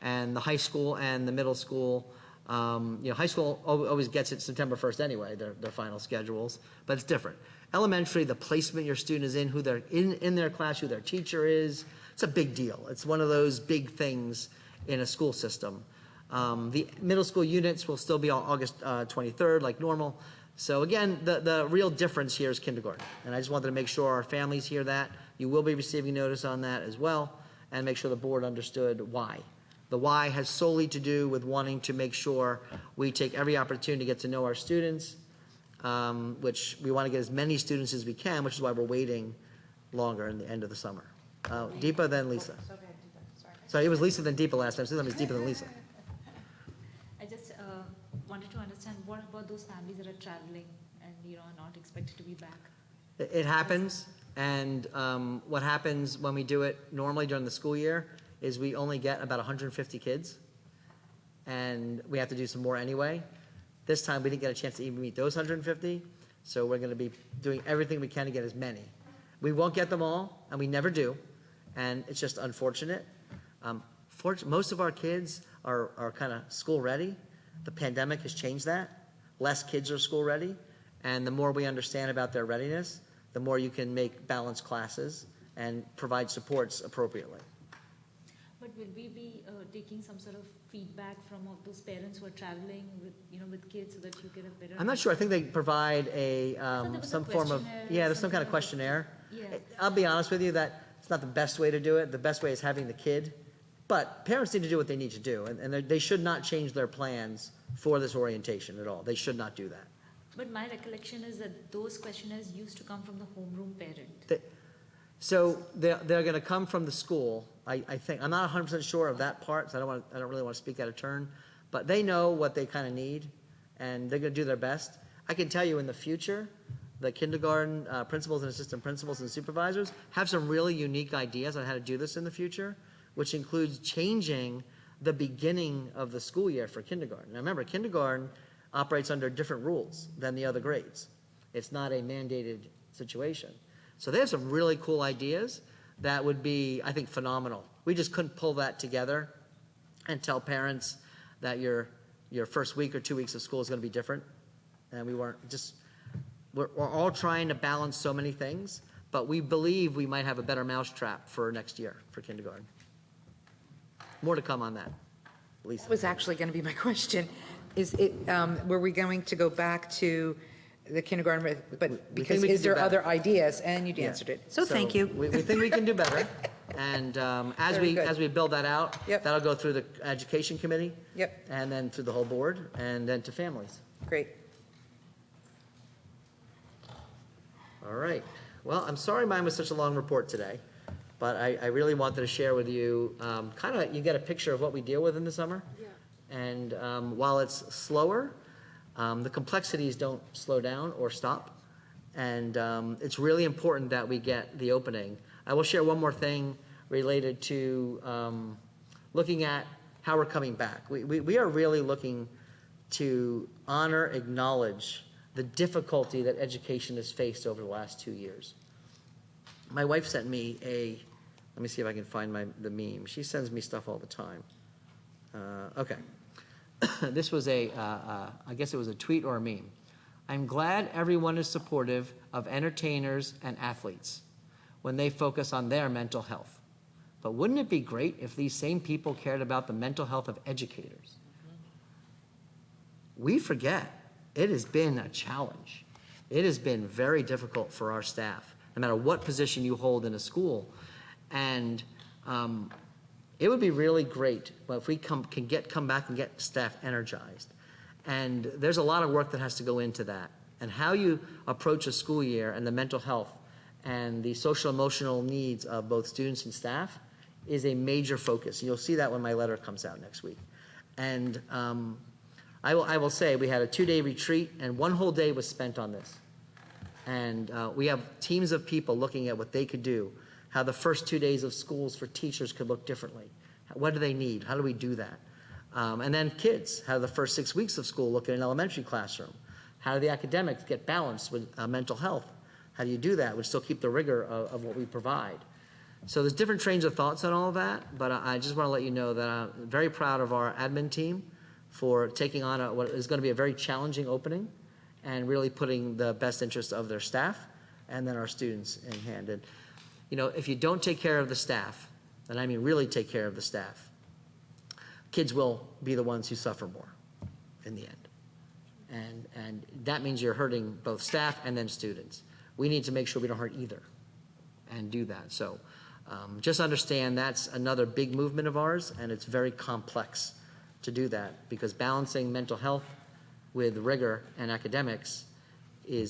and the high school and the middle school, high school always gets it September 1st anyway, their final schedules, but it's different. Elementary, the placement your student is in, who they're in their class, who their teacher is, it's a big deal. It's one of those big things in a school system. The middle school units will still be on August 23rd, like normal. So again, the real difference here is kindergarten. And I just wanted to make sure our families hear that. You will be receiving notice on that as well, and make sure the board understood why. The why has solely to do with wanting to make sure we take every opportunity to get to know our students, which we want to get as many students as we can, which is why we're waiting longer in the end of the summer. Deepa, then Lisa. Sorry, it was Lisa, then Deepa last time, so it's Deepa, then Lisa. I just wanted to understand, what about those families that are traveling and, are not expected to be back? It happens, and what happens when we do it normally during the school year is we only get about 150 kids, and we have to do some more anyway. This time, we didn't get a chance to even meet those 150, so we're going to be doing everything we can to get as many. We won't get them all, and we never do, and it's just unfortunate. Most of our kids are kind of school ready. The pandemic has changed that. Less kids are school ready, and the more we understand about their readiness, the more you can make balanced classes and provide supports appropriately. But will we be taking some sort of feedback from all those parents who are traveling with, with kids so that you get a better? I'm not sure. I think they provide a, there was a some form of, questionnaire, yeah, there's some something kind of like- questionnaire. Yeah. I'll be honest with you, that it's not the best way to do it. The best way is having the kid. But parents need to do what they need to do, and they should not change their plans for this orientation at all. They should not do that. But my recollection is that those questionnaires used to come from the homeroom parent. So they're going to come from the school. I think, I'm not 100% sure of that part, so I don't really want to speak out of turn, but they know what they kind of need, and they're going to do their best. I can tell you in the future, the kindergarten principals and assistant principals and supervisors have some really unique ideas on how to do this in the future, which includes changing the beginning of the school year for kindergarten. Now remember, kindergarten operates under different rules than the other grades. It's not a mandated situation. So they have some really cool ideas that would be, I think, phenomenal. We just couldn't pull that together and tell parents that your first week or 2 weeks of school is going to be different. And we're all trying to balance so many things, but we believe we might have a better mousetrap for next year for kindergarten. More to come on that. Lisa. That was actually going to be my question. Is it, were we going to go back to the kindergarten, but because we can is do there better. other ideas? And you Yeah. answered it. So thank you. We think we can do better. And Very good. as we build that out, Yep. that'll go through the education committee. Yep. And then through the whole board, and then to families. Great. All right. Well, I'm sorry mine was such a long report today, but I really wanted to share with you, kind of, you get a picture of what we deal with in the summer. Yeah. And while it's slower, the complexities don't slow down or stop. And it's really important that we get the opening. I will share one more thing related to looking at how we're coming back. We are really looking to honor, acknowledge the difficulty that education has faced over the last 2 years. My wife sent me let me see if I can find the meme. She sends me stuff all the time. Okay. This was I guess it was a tweet or a meme. I'm glad everyone is supportive of entertainers and athletes when they focus on their mental health. But wouldn't it be great if these same people cared about the mental health of educators? We forget it has been a challenge. It has been very difficult for our staff, no matter what position you hold in a school. And it would be really great if we come back and get staff energized. And there's a lot of work that has to go into that. And how you approach a school year and the mental health and the social emotional needs of both students and staff is a major focus. You'll see that when my letter comes out next week. And I will say we had a 2-day retreat, and 1 whole day was spent on this. And we have teams of people looking at what they could do, how the first 2 days of schools for teachers could look differently. What do they need? How do we do that? And then kids, how the first 6 weeks of school look in an elementary classroom. How do the academics get balanced with mental health? How do you do that? We still keep the rigor of what we provide. So there's different trains of thoughts on all of that, but I just want to let you know that I'm very proud of our admin team for taking on what is going to be a very challenging opening and really putting the best interest of their staff and then our students in hand. And, if you don't take care of the staff, and I mean really take care of the staff, kids will be the ones who suffer more in the end. And that means you're hurting both staff and then students. We need to make sure we don't hurt either and do that. So just understand that's another big movement of ours, and it's very complex to do that because balancing mental health with rigor and academics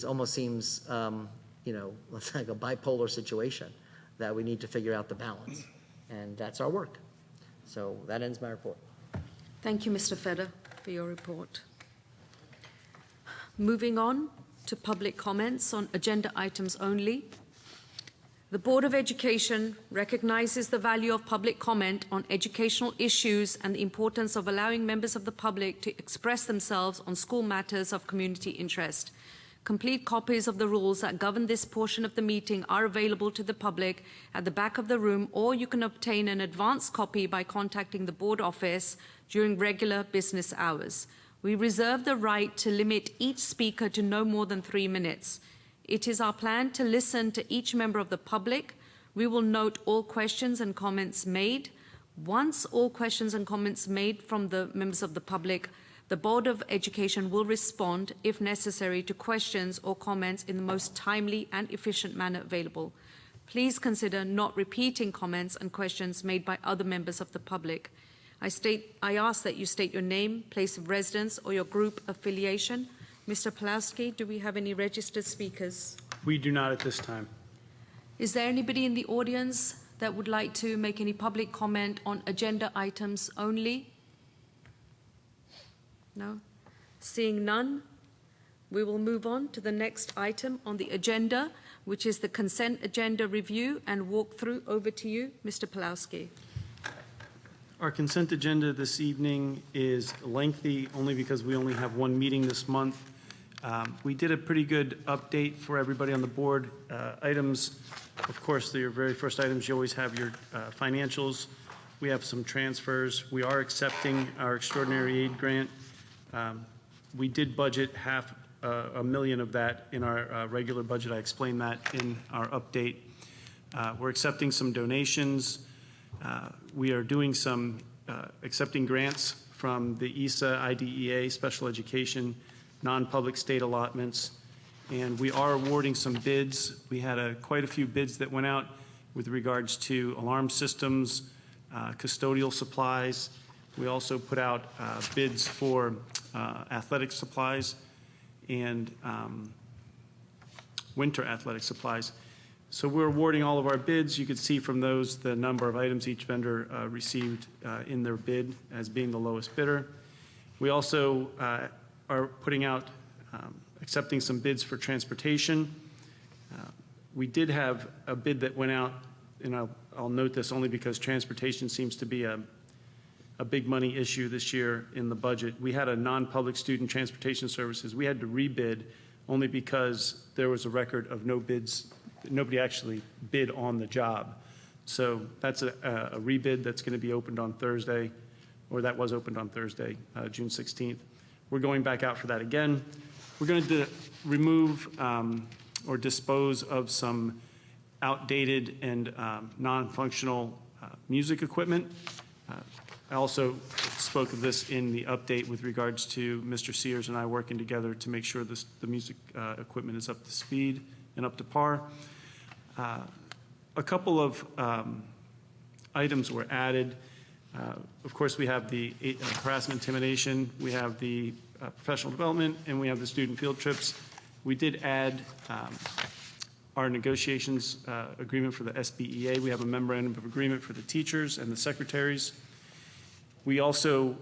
almost seems, like a bipolar situation that we need to figure out the balance. And that's our work. So that ends my report. Thank you, Mr. Feder, for your report. Moving on to public comments on agenda items only. The Board of Education recognizes the value of public comment on educational issues and the importance of allowing members of the public to express themselves on school matters of community interest. Complete copies of the rules that govern this portion of the meeting are available to the public at the back of the room, or you can obtain an advance copy by contacting the board office during regular business hours. We reserve the right to limit each speaker to no more than 3 minutes. It is our plan to listen to each member of the public. We will note all questions and comments made. Once all questions and comments made from the members of the public, the Board of Education will respond, if necessary, to questions or comments in the most timely and efficient manner available. Please consider not repeating comments and questions made by other members of the public. I ask that you state your name, place of residence, or your group affiliation. Mr. Pulowski, do we have any registered speakers? We do not at this time. Is there anybody in the audience that would like to make any public comment on agenda items only? No? Seeing none, we will move on to the next item on the agenda, which is the consent agenda review and walkthrough. Over to you, Mr. Pulowski. Our consent agenda this evening is lengthy only because we only have one meeting this month. We did a pretty good update for everybody on the board. Items, of course, your very first items, you always have your financials. We have some transfers. We are accepting our extraordinary aid grant. We did budget $500,000 of that in our regular budget. I explained that in our update. We're accepting some donations. We are doing some accepting grants from the ESA, IDEA, special education, non-public state allotments, and we are awarding some bids. We had quite a few bids that went out with regards to alarm systems, custodial supplies. We also put out bids for athletic supplies and winter athletic supplies. So we're awarding all of our bids. You can see from those the number of items each vendor received in their bid as being the lowest bidder. We also are putting out, accepting some bids for transportation. We did have a bid that went out, and I'll note this only because transportation seems to be a big money issue this year in the budget. We had a non-public student transportation services. We had to rebid only because there was a record of no bids. Nobody actually bid on the job. So that's a rebid that's going to be opened on Thursday, or that was opened on Thursday, June 16th. We're going back out for that again. We're going to remove or dispose of some outdated and non-functional music equipment. I also spoke of this in the update with regards to Mr. Sears and I working together to make sure the music equipment is up to speed and up to par. A couple of items were added. Of course, we have the harassment, intimidation, we have the professional development, and we have the student field trips. We did add our negotiations agreement for the SBEA. We have a memorandum of agreement for the teachers and the secretaries. We also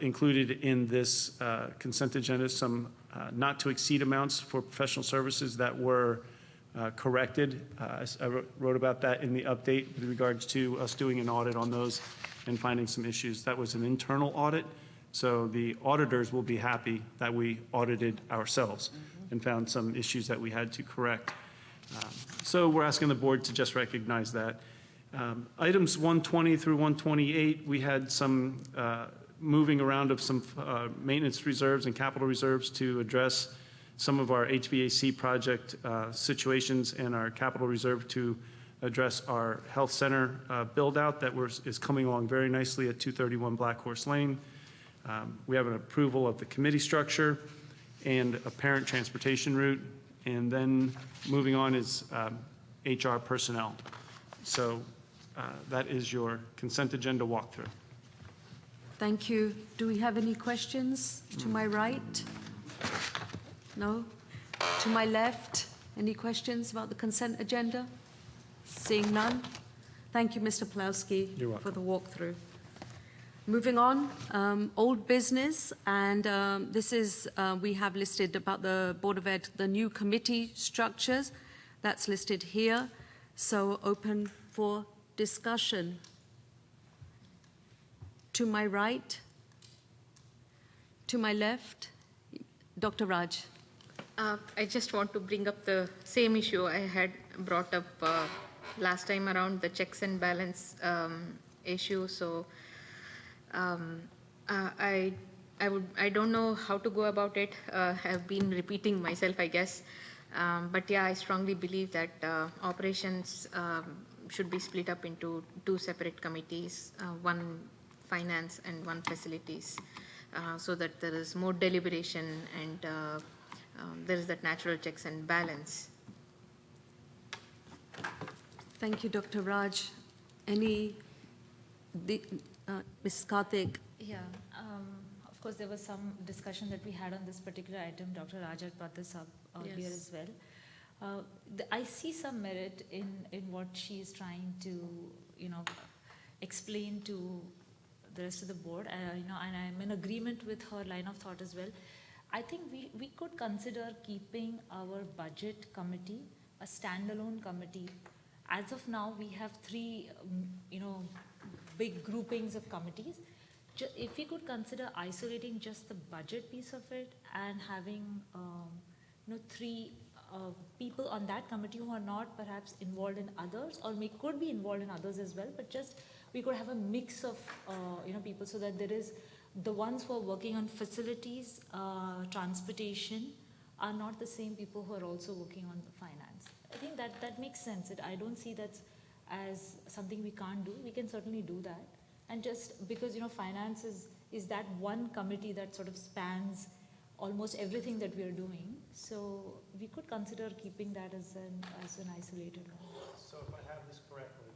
included in this consent agenda some not to exceed amounts for professional services that were corrected. I wrote about that in the update with regards to us doing an audit on those and finding some issues. That was an internal audit, so the auditors will be happy that we audited ourselves and found some issues that we had to correct. So we're asking the board to just recognize that. Items 120 through 128, we had some moving around of some maintenance reserves and capital reserves to address some of our HVAC project situations, and our capital reserve to address our health center build out that is coming along very nicely at 231 Black Horse Lane. We have an approval of the committee structure and a parent transportation route, and then moving on is HR personnel. So that is your consent agenda walkthrough. Thank you. Do we have any questions to my right? No? To my left? Any questions about the consent agenda? Seeing none? Thank you, Mr. Pulowski, for the walkthrough. Moving on, old business, and this is, we have listed about the Board of Ed, the new committee structures. That's listed here. So open for discussion. To my right? To my left? Dr. Raj. I just want to bring up the same issue I had brought up last time around, the checks and balance issue. So I I don't know how to go about it. I've been repeating myself, I guess. But yeah, I strongly believe that operations should be split up into two separate committees, one finance and one facilities, so that there is more deliberation and there is that natural checks and balance. Thank you, Dr. Raj. Ms. Karthik? Yeah, of course, there was some discussion that we had on this particular item. Dr. Raj had brought this up earlier Yes. as well. I see some merit in what she is trying to, explain to the rest of the board, and I'm in agreement with her line of thought as well. I think we could consider keeping our budget committee a standalone committee. As of now, we have three, big groupings of committees. If we could consider isolating just the budget piece of it and having, three people on that committee who are not perhaps involved in others, or could be involved in others as well, but just we could have a mix of, people, so that there is the ones who are working on facilities, transportation, are not the same people who are also working on the finance. I think that makes sense. I don't see that as something we can't do. We can certainly do that. And just because, finance is that one committee that sort of spans almost everything that we are doing. So we could consider keeping that as an isolated one. So if I have this correctly,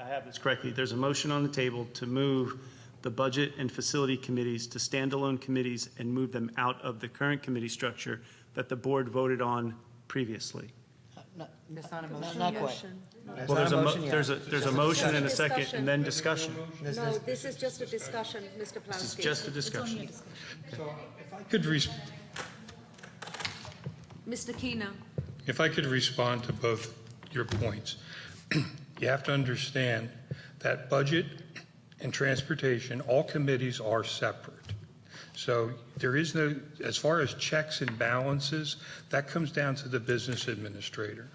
I have this correctly, there's a motion on the table to move the budget and facility committees to standalone committees and move them out of the current committee structure that the board voted on previously. That's not a motion. Not quite. Well, there's Yet. there's a motion and a second, and then discussion. No, this is just a discussion, Mr. Plowski. This is just a discussion. Could Mr. Keener? If I could respond to both your points. You have to understand that budget and transportation, all committees are separate. So there is no, as far as checks and balances, that comes down to the business administrator.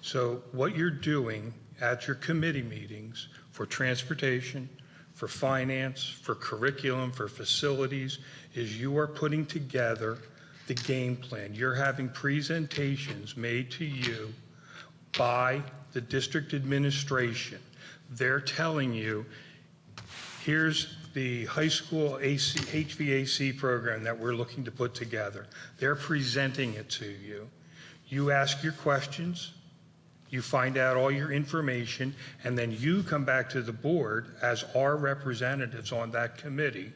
So what you're doing at your committee meetings for transportation, for finance, for curriculum, for facilities, is you are putting together the game plan. You're having presentations made to you by the district administration. They're telling you, here's the high school HVAC program that we're looking to put together. They're presenting it to you. You ask your questions, you find out all your information, and then you come back to the board as our representatives on that committee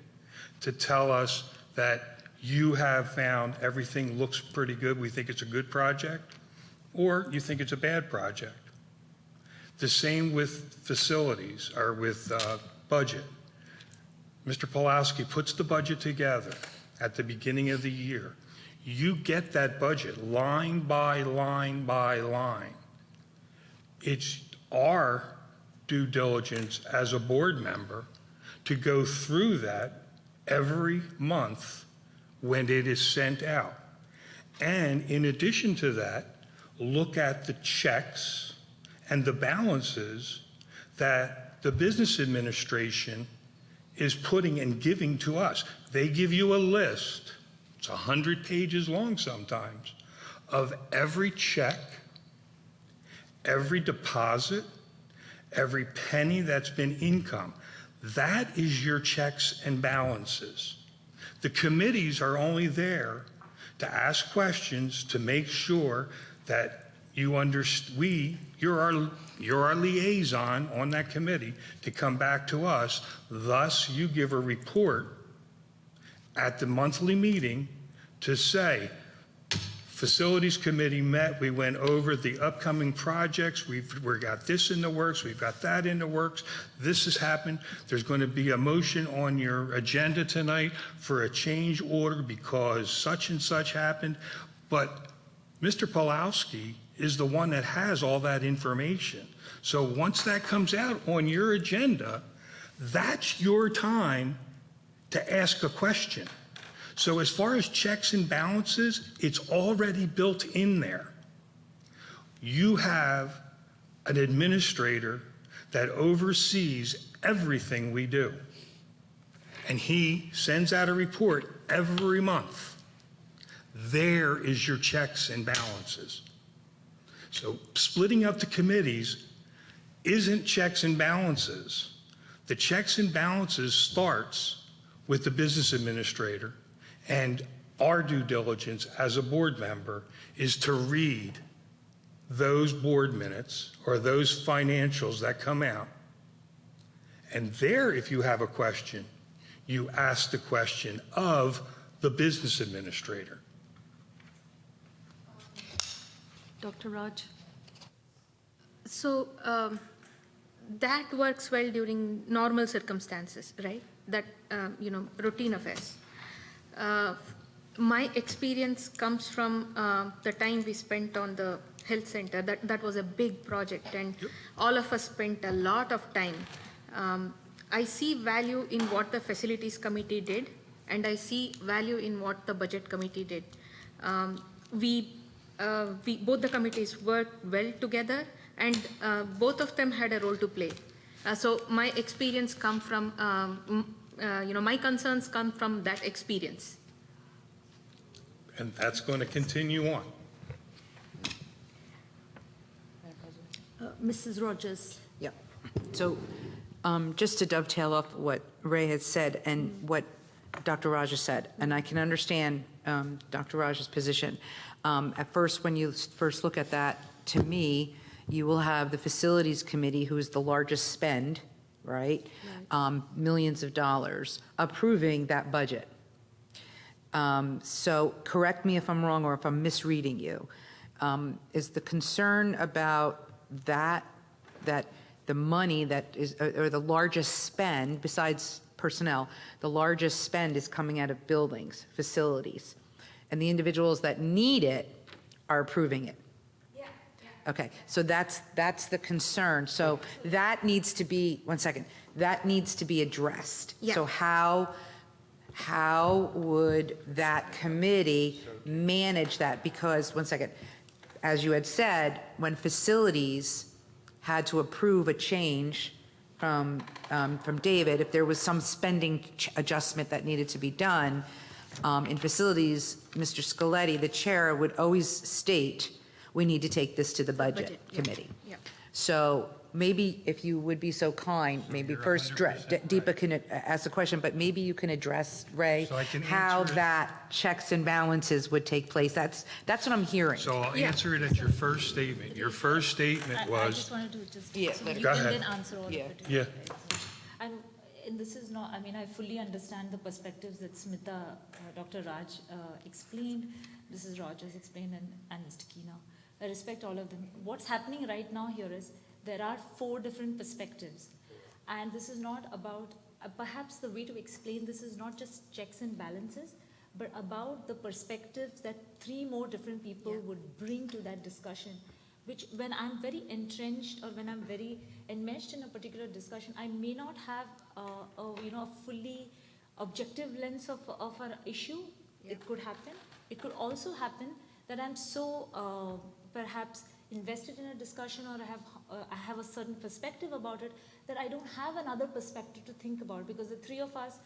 to tell us that you have found everything looks pretty good, we think it's a good project, or you think it's a bad project. The same with facilities, or with budget. Mr. Pulowski puts the budget together at the beginning of the year. You get that budget line by line by line. It's our due diligence as a board member to go through that every month when it is sent out. And in addition to that, look at the checks and the balances that the business administration is putting and giving to us. They give you a list, it's 100 pages long sometimes, of every check, every deposit, every penny that's been income. That is your checks and balances. The committees are only there to ask questions to make sure that you understand, you're our liaison on that committee to come back to us. Thus, you give a report at the monthly meeting to say, Facilities Committee met, we went over the upcoming projects, we've got this in the works, we've got that in the works, this has happened, there's going to be a motion on your agenda tonight for a change order because such and such happened. But Mr. Pulowski is the one that has all that information. So once that comes out on your agenda, that's your time to ask a question. So as far as checks and balances, it's already built in there. You have an administrator that oversees everything we do. and he sends out a report every month. There is your checks and balances. So splitting up the committees isn't checks and balances. The checks and balances starts with the business administrator, and our due diligence as a board member is to read those board minutes or those financials that come out. And there, if you have a question, you ask the question of the business administrator. Dr. Raj? So that works well during normal circumstances, right? That, routine affairs. My experience comes from the time we spent on the health center. That was a big project, and all of us spent a lot of time. I see value in what the facilities committee did, and I see value in what the budget committee did. Both the committees worked well together, and both of them had a role to play. So my experience come from, my concerns come from that experience. And that's going to continue on. Mrs. Rogers? Yeah. So just to dovetail off what Ray has said and what Dr. Raja said, and I can understand Dr. Raja's position. At first, when you first look at that, to me, you will have the facilities committee, who is the largest spend, right? Millions of dollars, approving that budget. So correct me if I'm wrong or if I'm misreading you. Is the concern about that the money that is, or the largest spend, besides personnel, the largest spend is coming out of buildings, facilities, and the individuals that need it are approving it? Yeah. Okay, so that's the concern. So that needs to be, one second, that needs to be addressed. Yeah. So how would that committee manage that? Because, one second, as you had said, when facilities had to approve a change from David, if there was some spending adjustment that needed to be done, in facilities, Mr. Scaletti, the chair, would always state, we need to take this to the budget committee. Yeah. So maybe if you would be so kind, maybe first Deepa can ask the question, but maybe you can address, Ray, So I can how answer it. that checks and balances would take place. That's what I'm hearing. So I'll answer it at your first statement. Your first statement I was, just wanted to just, Yeah, so let you Go can ahead. then answer all Yeah. of it. Yeah. Right? So, and this is not, I mean, I fully understand the perspectives that Smita, Dr. Raj explained, Mrs. Rogers explained, and Mr. Keena. I respect all of them. What's happening right now here is there are 4 different perspectives. And this is not about, perhaps the way to explain this is not just checks and balances, but about the perspectives that 3 more different people would bring to that discussion, which when I'm very entrenched or when I'm very enmeshed in a particular discussion, I may not have a fully objective lens of an issue. Yeah. It could happen. It could also happen that I'm so perhaps invested in a discussion, or I have a certain perspective about it, that I don't have another perspective to think about, because the 3 of us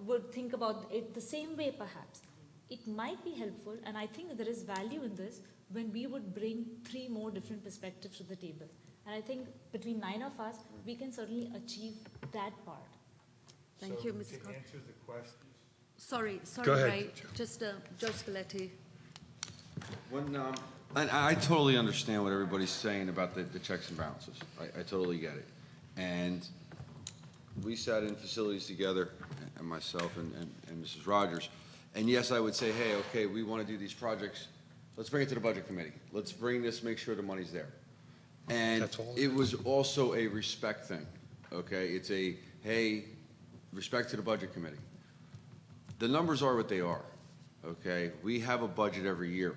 would think about it the same way perhaps. It might be helpful, and I think there is value in this, when we would bring 3 more different perspectives to the table. And I think between 9 of us, we can certainly achieve that part. Thank you, Ms. To Scott. answer the question. Sorry, Go ahead. Ray. Just Joe Scaletti. And I totally understand what everybody's saying about the checks and balances. I totally get it. And we sat in facilities together, and myself and Mrs. Rogers. And yes, I would say, hey, okay, we want to do these projects. Let's bring it to the budget committee. Let's bring this, make sure the money's there. And That's all. it was also a respect thing, okay? It's a, hey, respect to the budget committee. The numbers are what they are, okay? We have a budget every year.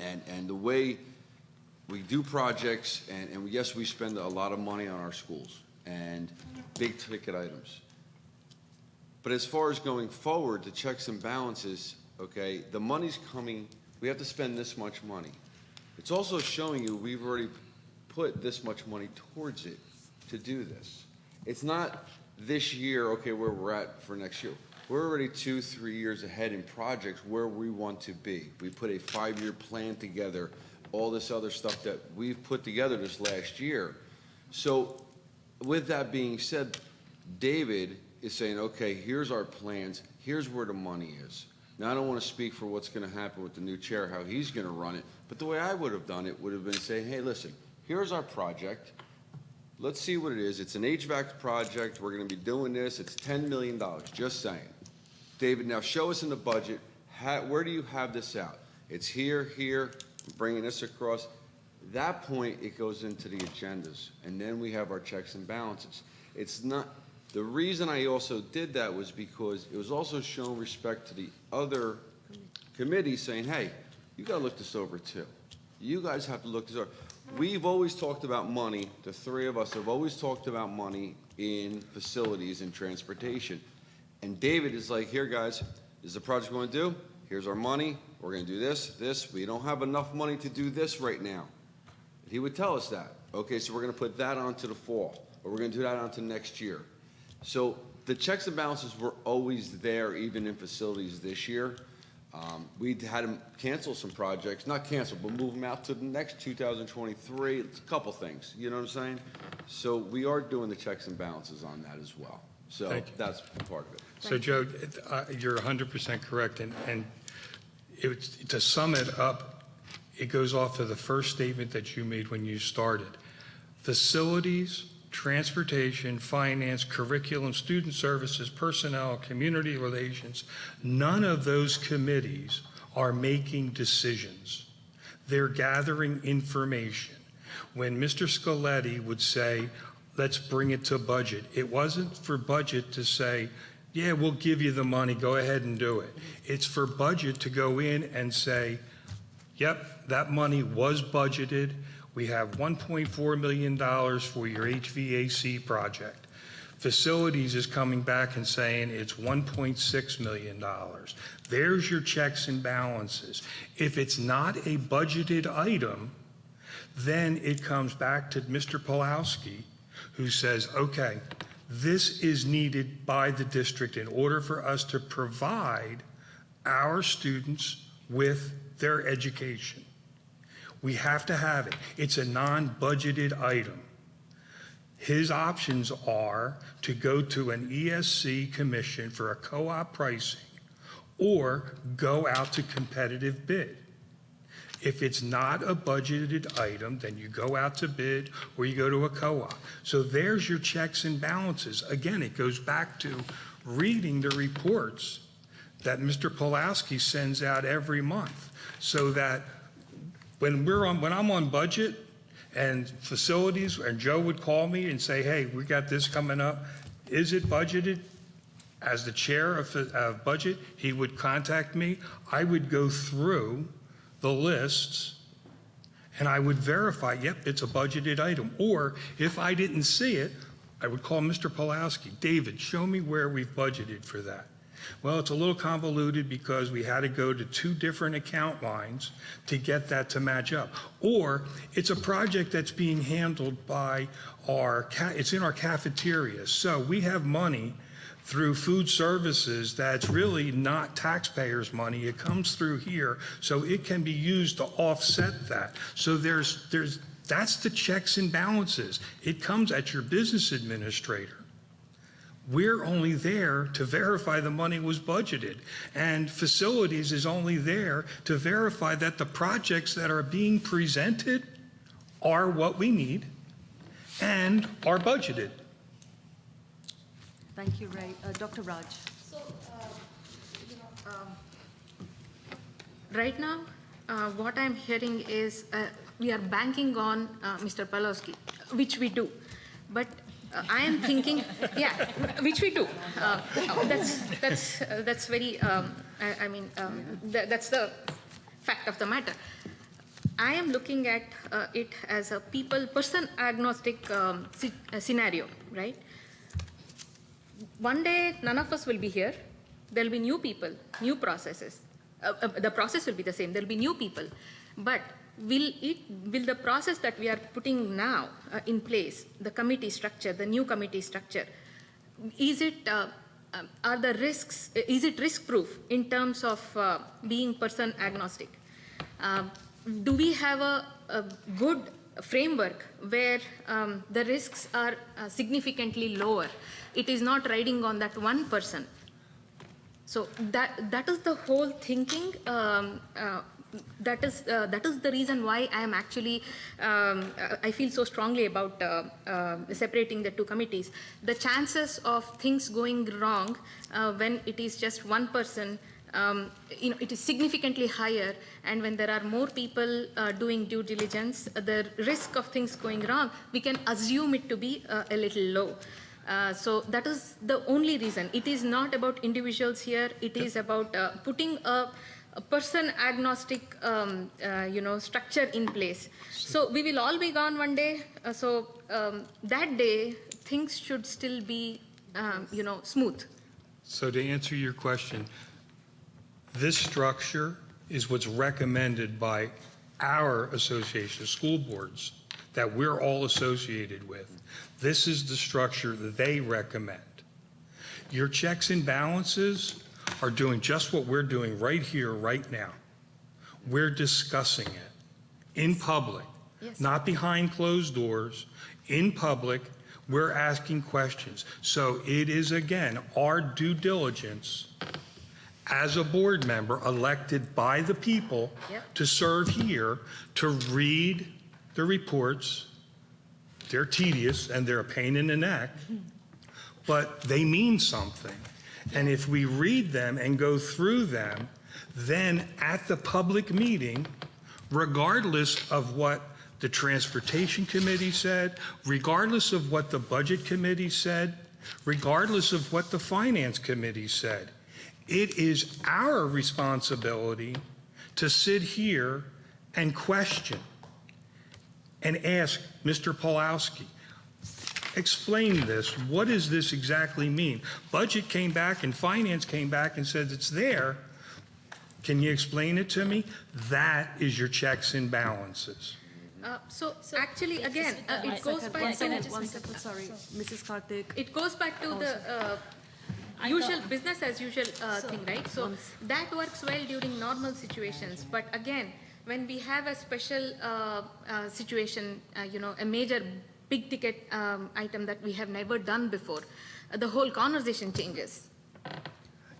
And the way we do projects, and yes, we spend a lot of money on our schools and big ticket items. But as far as going forward, the checks and balances, okay, the money's coming, we have to spend this much money. It's also showing you we've already put this much money towards it to do this. It's not this year, okay, where we're at for next year. We're already 2-3 years ahead in projects where we want to be. We put a 5-year plan together, all this other stuff that we've put together this last year. So with that being said, David is saying, okay, here's our plans, here's where the money is. Now, I don't want to speak for what's going to happen with the new chair, how he's going to run it, but the way I would have done it would have been saying, hey, listen, here's our project. Let's see what it is. It's an HVAC project. We're going to be doing this. It's $10 million, just saying. David, now show us in the budget, where do you have this out? It's here, bringing this across. At that point, it goes into the agendas, and then we have our checks and balances. It's not, the reason I also did that was because it was also showing respect to the other committees saying, hey, you got to look this over too. You guys have to look this over. We've always talked about money, the three of us have always talked about money in facilities and transportation. And David is like, here guys, this is the project we're going to do. Here's our money. We're going to do this. We don't have enough money to do this right now. He would tell us that. Okay, so we're going to put that onto the fall, or we're going to do that onto next year. So the checks and balances were always there, even in facilities this year. We had to cancel some projects, not cancel, but move them out to the next 2023. It's a couple things, you know what I'm saying? So we are doing the checks and balances on that as well. So Thank you. that's part of it. So Joe, you're 100% correct, and to sum it up, it goes off of the first statement that you made when you started. Facilities, transportation, finance, curriculum, student services, personnel, community relations, none of those committees are making decisions. They're gathering information. When Mr. Scoletti would say, let's bring it to budget, it wasn't for budget to say, yeah, we'll give you the money, go ahead and do it. It's for budget to go in and say, yep, that money was budgeted. We have $1.4 million for your HVAC project. Facilities is coming back and saying it's $1.6 million. There's your checks and balances. If it's not a budgeted item, then it comes back to Mr. Pulowski, who says, okay, this is needed by the district in order for us to provide our students with their education. We have to have it. It's a non-budgeted item. His options are to go to an ESC commission for a co-op pricing or go out to competitive bid. If it's not a budgeted item, then you go out to bid or you go to a co-op. So there's your checks and balances. Again, it goes back to reading the reports that Mr. Pulowski sends out every month, so that when I'm on budget and facilities, and Joe would call me and say, hey, we got this coming up, is it budgeted? As the chair of budget, he would contact me. I would go through the lists and I would verify, yep, it's a budgeted item. Or if I didn't see it, I would call Mr. Pulowski, David, show me where we've budgeted for that. Well, it's a little convoluted because we had to go to 2 different account lines to get that to match up. Or it's a project that's being handled by it's in our cafeteria. So we have money through food services that's really not taxpayers' money. It comes through here, so it can be used to offset that. So that's the checks and balances. It comes at your business administrator. We're only there to verify the money was budgeted, and facilities is only there to verify that the projects that are being presented are what we need and are budgeted. Thank you, Ray. Dr. Raj. So, right now, what I'm hearing is we are banking on Mr. Pulowski, which we do. But I am thinking, yeah, which we do. That's very, that's the fact of the matter. I am looking at it as a person agnostic scenario, right? One day, none of us will be here. There'll be new people, new processes. The process will be the same. There'll be new people. But will the process that we are putting now in place, the committee structure, the new committee structure, is it, are the risks, is it risk-proof in terms of being person agnostic? Do we have a good framework where the risks are significantly lower? It is not riding on that one person. So that is the whole thinking. That is the reason why I am actually I feel so strongly about separating the two committees. The chances of things going wrong when it is just one person, it is significantly higher, and when there are more people doing due diligence, the risk of things going wrong, we can assume it to be a little low. So that is the only reason. It is not about individuals here. It is about putting a person agnostic, structure in place. So we will all be gone one day. That day, things should still be, smooth. So to answer your question, this structure is what's recommended by our association of school boards that we're all associated with. This is the structure that they recommend. Your checks and balances are doing just what we're doing right here, right now. We're discussing it in public, Yes. not behind closed doors, in public. We're asking questions. So it is, again, our due diligence as a board member elected by the people Yep. to serve here, to read the reports. They're tedious and they're a pain in the neck, but they mean something. And if we read them and go through them, then at the public meeting, regardless of what the Transportation Committee said, regardless of what the Budget Committee said, regardless of what the Finance Committee said, it is our responsibility to sit here and question and ask Mr. Pawlowski, explain this. What does this exactly mean? Budget came back and Finance came back and said it's there. Can you explain it to me? That is your checks and balances. So actually, again, it goes back to Sorry, Mrs. Karthik. it goes back to the usual business as usual thing, right? So that works well during normal situations. But again, when we have a special situation, a major big ticket item that we have never done before, the whole conversation changes.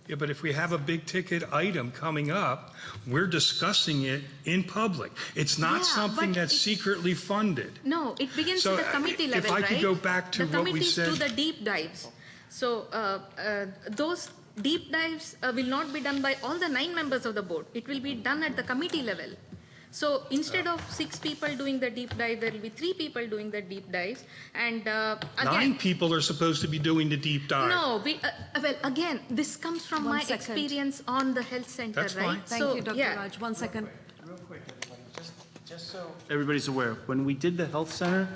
Yeah, but if we have a big ticket item coming up, we're discussing it in public. It's not Yeah, something but that's it- secretly funded. No, it begins So, at the committee if level, I right? could go back to the what we committees said- do the deep dives. So those deep dives will not be done by all the 9 members of the board. It will be done at the committee level. So instead of 6 people doing the deep dive, there will be 3 people doing the deep dives. And again, 9 people are supposed to be doing the deep dive. no, well, again, this comes from One my second. experience on the health center, That's right? fine. Thank you, Dr. yeah. Raj. 1 second. Real quick, everybody, just so everybody's aware, when we did the health center,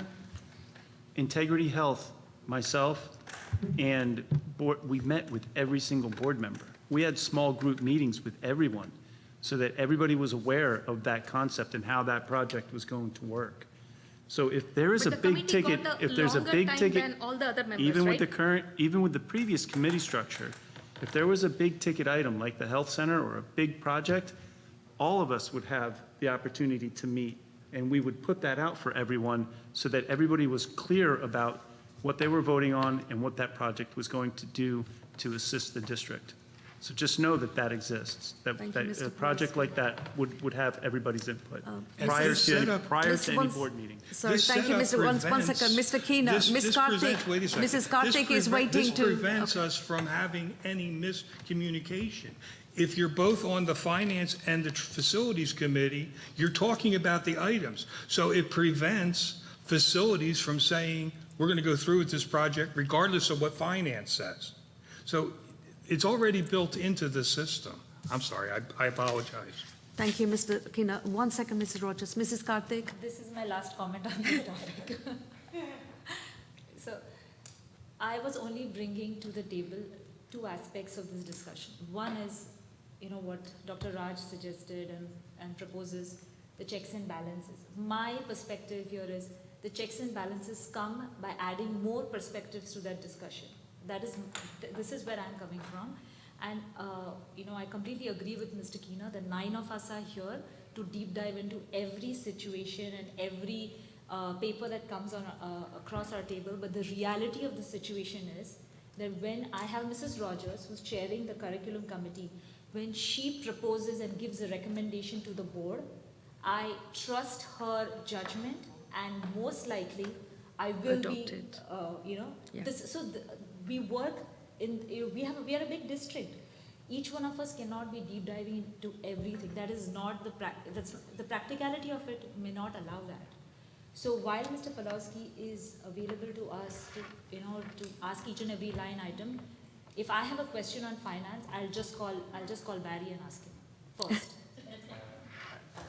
Integrity Health, myself, and we met with every single board member. We had small group meetings with everyone so that everybody was aware of that concept and how that project was going to work. So if there is a But the big committee ticket, got if there's a longer big time ticket, than all the other members, even with right? even with the previous committee structure, if there was a big ticket item like the health center or a big project, all of us would have the opportunity to meet, and we would put that out for everyone so that everybody was clear about what they were voting on and what that project was going to do to assist the district. So just know that that exists, that Thank you, Mr. a project like that would have everybody's input And prior this to, setup- prior This to any one's- board meeting. Sorry, This thank you, setup Mr. One second. prevents- Mr. Keena, this- Ms. this Karthik, prevents- wait a second. Mrs. Karthik is waiting This to. prevents us from having any miscommunication. If you're both on the Finance and the Facilities Committee, you're talking about the items. So it prevents facilities from saying, we're going to go through with this project regardless of what Finance says. So it's already built into the system. I'm sorry, I apologize. Thank you, Mr. Keena. 1 second, Mrs. Rogers. Mrs. Karthik. This is my last comment on this topic. So, I was only bringing to the table 2 aspects of this discussion. One is, what Dr. Raj suggested and proposes, the checks and balances. My perspective here is the checks and balances come by adding more perspectives to that discussion. this is where I'm coming from. And, I completely agree with Mr. Keena that 9 of us are here to deep dive into every situation and every paper that comes on across our table. But the reality of the situation is that when I have Mrs. Rogers, who's chairing the curriculum committee, when she proposes and gives a recommendation to the board, I trust her judgment, and most likely I will Adopted. Yeah. We work in, we are a big district. Each one of us cannot be deep diving into everything. That is not the practicality of it may not allow that. So while Mr. Pawlowski is available to us to ask each and every line item, if I have a question on finance, I'll just call Barry and ask him first.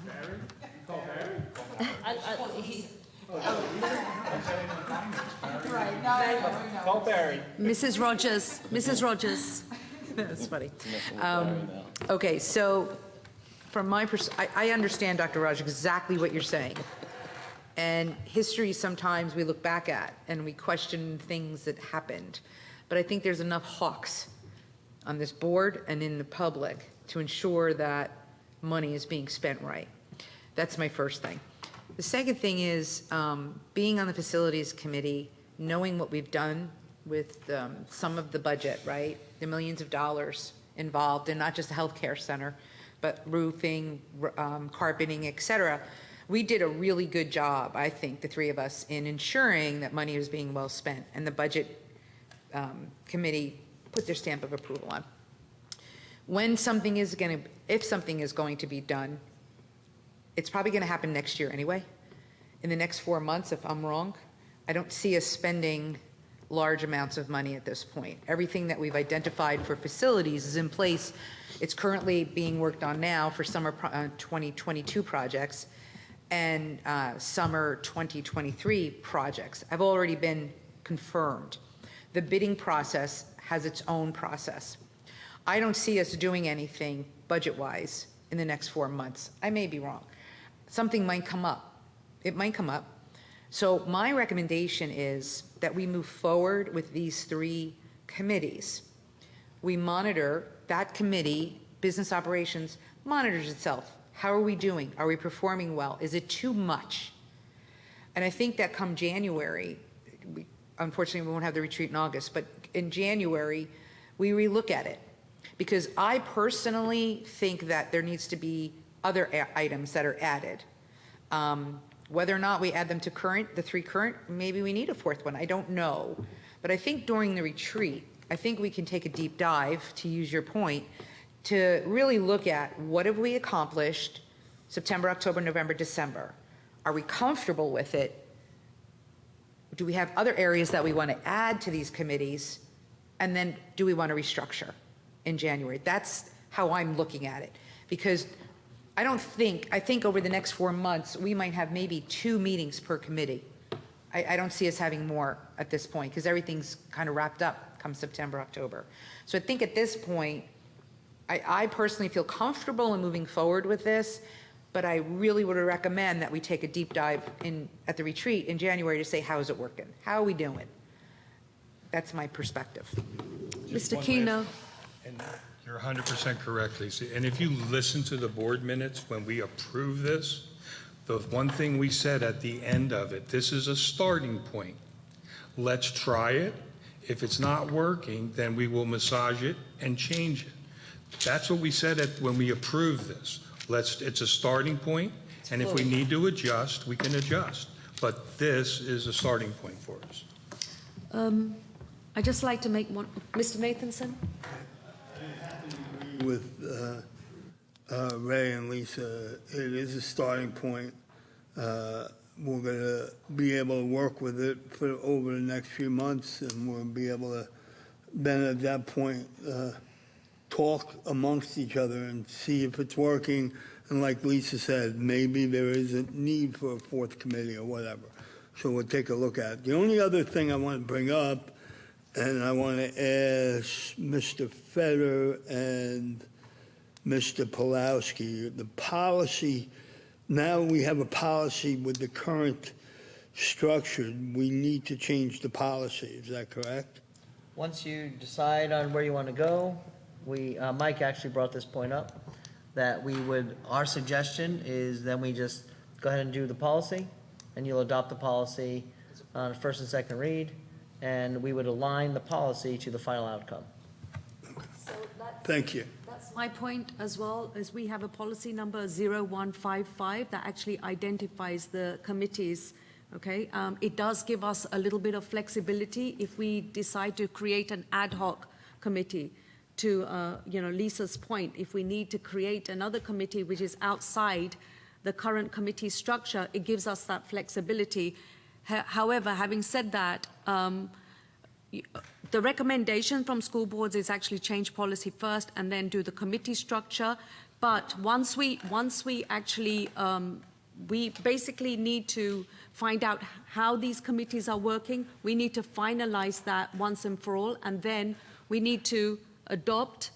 Barry? Call Barry? Call Barry. Mrs. Rogers. That's funny. Okay, so from my I understand, Dr. Raj, exactly what you're saying. And history, sometimes we look back at and we question things that happened. But I think there's enough hawks on this board and in the public to ensure that money is being spent right. That's my first thing. The second thing is being on the facilities committee, knowing what we've done with some of the budget, right? The millions of dollars involved in not just the healthcare center, but roofing, carpeting, et cetera. We did a really good job, I think, the three of us, in ensuring that money was being well spent, and the budget committee put their stamp of approval on. If something is going to be done, it's probably going to happen next year anyway. In the next 4 months, if I'm wrong, I don't see us spending large amounts of money at this point. Everything that we've identified for facilities is in place. It's currently being worked on now for summer 2022 projects and summer 2023 projects have already been confirmed. The bidding process has its own process. I don't see us doing anything budget-wise in the next 4 months. I may be wrong. Something might come up. It might come up. So my recommendation is that we move forward with these 3 committees. We monitor that committee, business operations, monitors itself. How are we doing? Are we performing well? Is it too much? And I think that come January, unfortunately we won't have the retreat in August, but in January, we relook at it. Because I personally think that there needs to be other items that are added. Whether or not we add them to the 3 current, maybe we need a 4th one, I don't know. But I think during the retreat, I think we can take a deep dive, to use your point, to really look at what have we accomplished September, October, November, December. Are we comfortable with it? Do we have other areas that we want to add to these committees? And then do we want to restructure in January? That's how I'm looking at it. Because I think over the next 4 months, we might have maybe 2 meetings per committee. I don't see us having more at this point because everything's kind of wrapped up come September, October. So I think at this point, I personally feel comfortable in moving forward with this, but I really would recommend that we take a deep dive at the retreat in January to say, how is it working? How are we doing? That's my perspective. Just Mr. one Keno. last- And you're 100% correct, Lisa. And if you listen to the board minutes when we approve this, the one thing we said at the end of it, this is a starting point. Let's try it. If it's not working, then we will massage it and change it. That's what we said when we approved this. It's a starting point, and if we need to adjust, we can adjust. But this is a starting point for us. I'd just like to make one, Mr. Nathanson? With Ray and Lisa, it is a starting point. We're going to be able to work with it for over the next few months, and we'll be able to then at that point talk amongst each other and see if it's working. And like Lisa said, maybe there is a need for a 4th committee or whatever. So we'll take a look at it. The only other thing I want to bring up, and I want to ask Mr. Fetter and Mr. Pawlowski, the policy, now we have a policy with the current structure. We need to change the policy. Is that correct? Once you decide on where you want to go, Mike actually brought this point up, that our suggestion is then we just go ahead and do the policy, and you'll adopt the policy on first and second read, and we would align the policy to the final outcome. Thank you. That's my point as well, is we have a policy number 0155 that actually identifies the committees, okay? It does give us a little bit of flexibility if we decide to create an ad hoc committee. To, Lisa's point, if we need to create another committee which is outside the current committee structure, it gives us that flexibility. However, having said that, the recommendation from school boards is actually change policy first and then do the committee structure. But once we actually, we basically need to find out how these committees are working. We need to finalize that once and for all, and then we need to adopt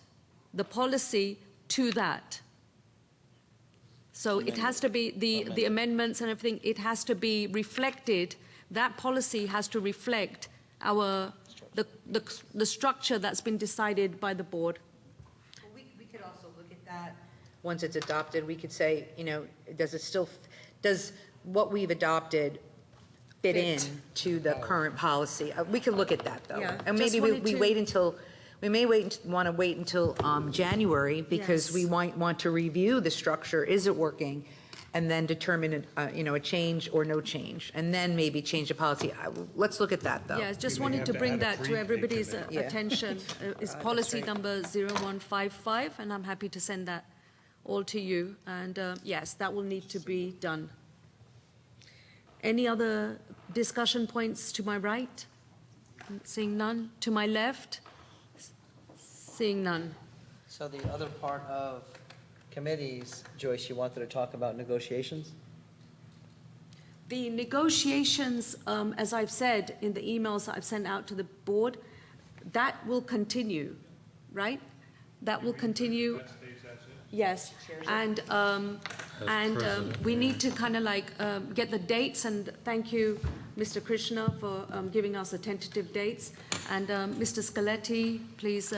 the policy to that. So it has to be, the amendments and everything, it has to be reflected, that policy has to reflect the structure that's been decided by the board. We could also look at that. Once it's adopted, we could say, does what we've adopted fit in to the current policy? We could look at that, though. Yeah, And just maybe wanted we to- wait until, we may want to wait until January, because we Yes. might want to review the structure, is it working? And then determine, a change or no change, and then maybe change the policy. Let's look at that, though. Yeah, just may wanted have to to bring add a that to pre-K everybody's committee. Yeah. attention. Is policy number 0155, and I'm happy to send that all to you. And yes, that will need to be done. Any other discussion points to my right? Seeing none. To my left? Seeing none. So the other part of committees, Joyce, you wanted to talk about negotiations? The negotiations, as I've said in the emails that I've sent out to the board, that will continue, right? That will continue. Yes, and we need to kind of like get the dates, and thank you, Mr. Krishna, for giving us the tentative dates. And Mr. Scaletti, please,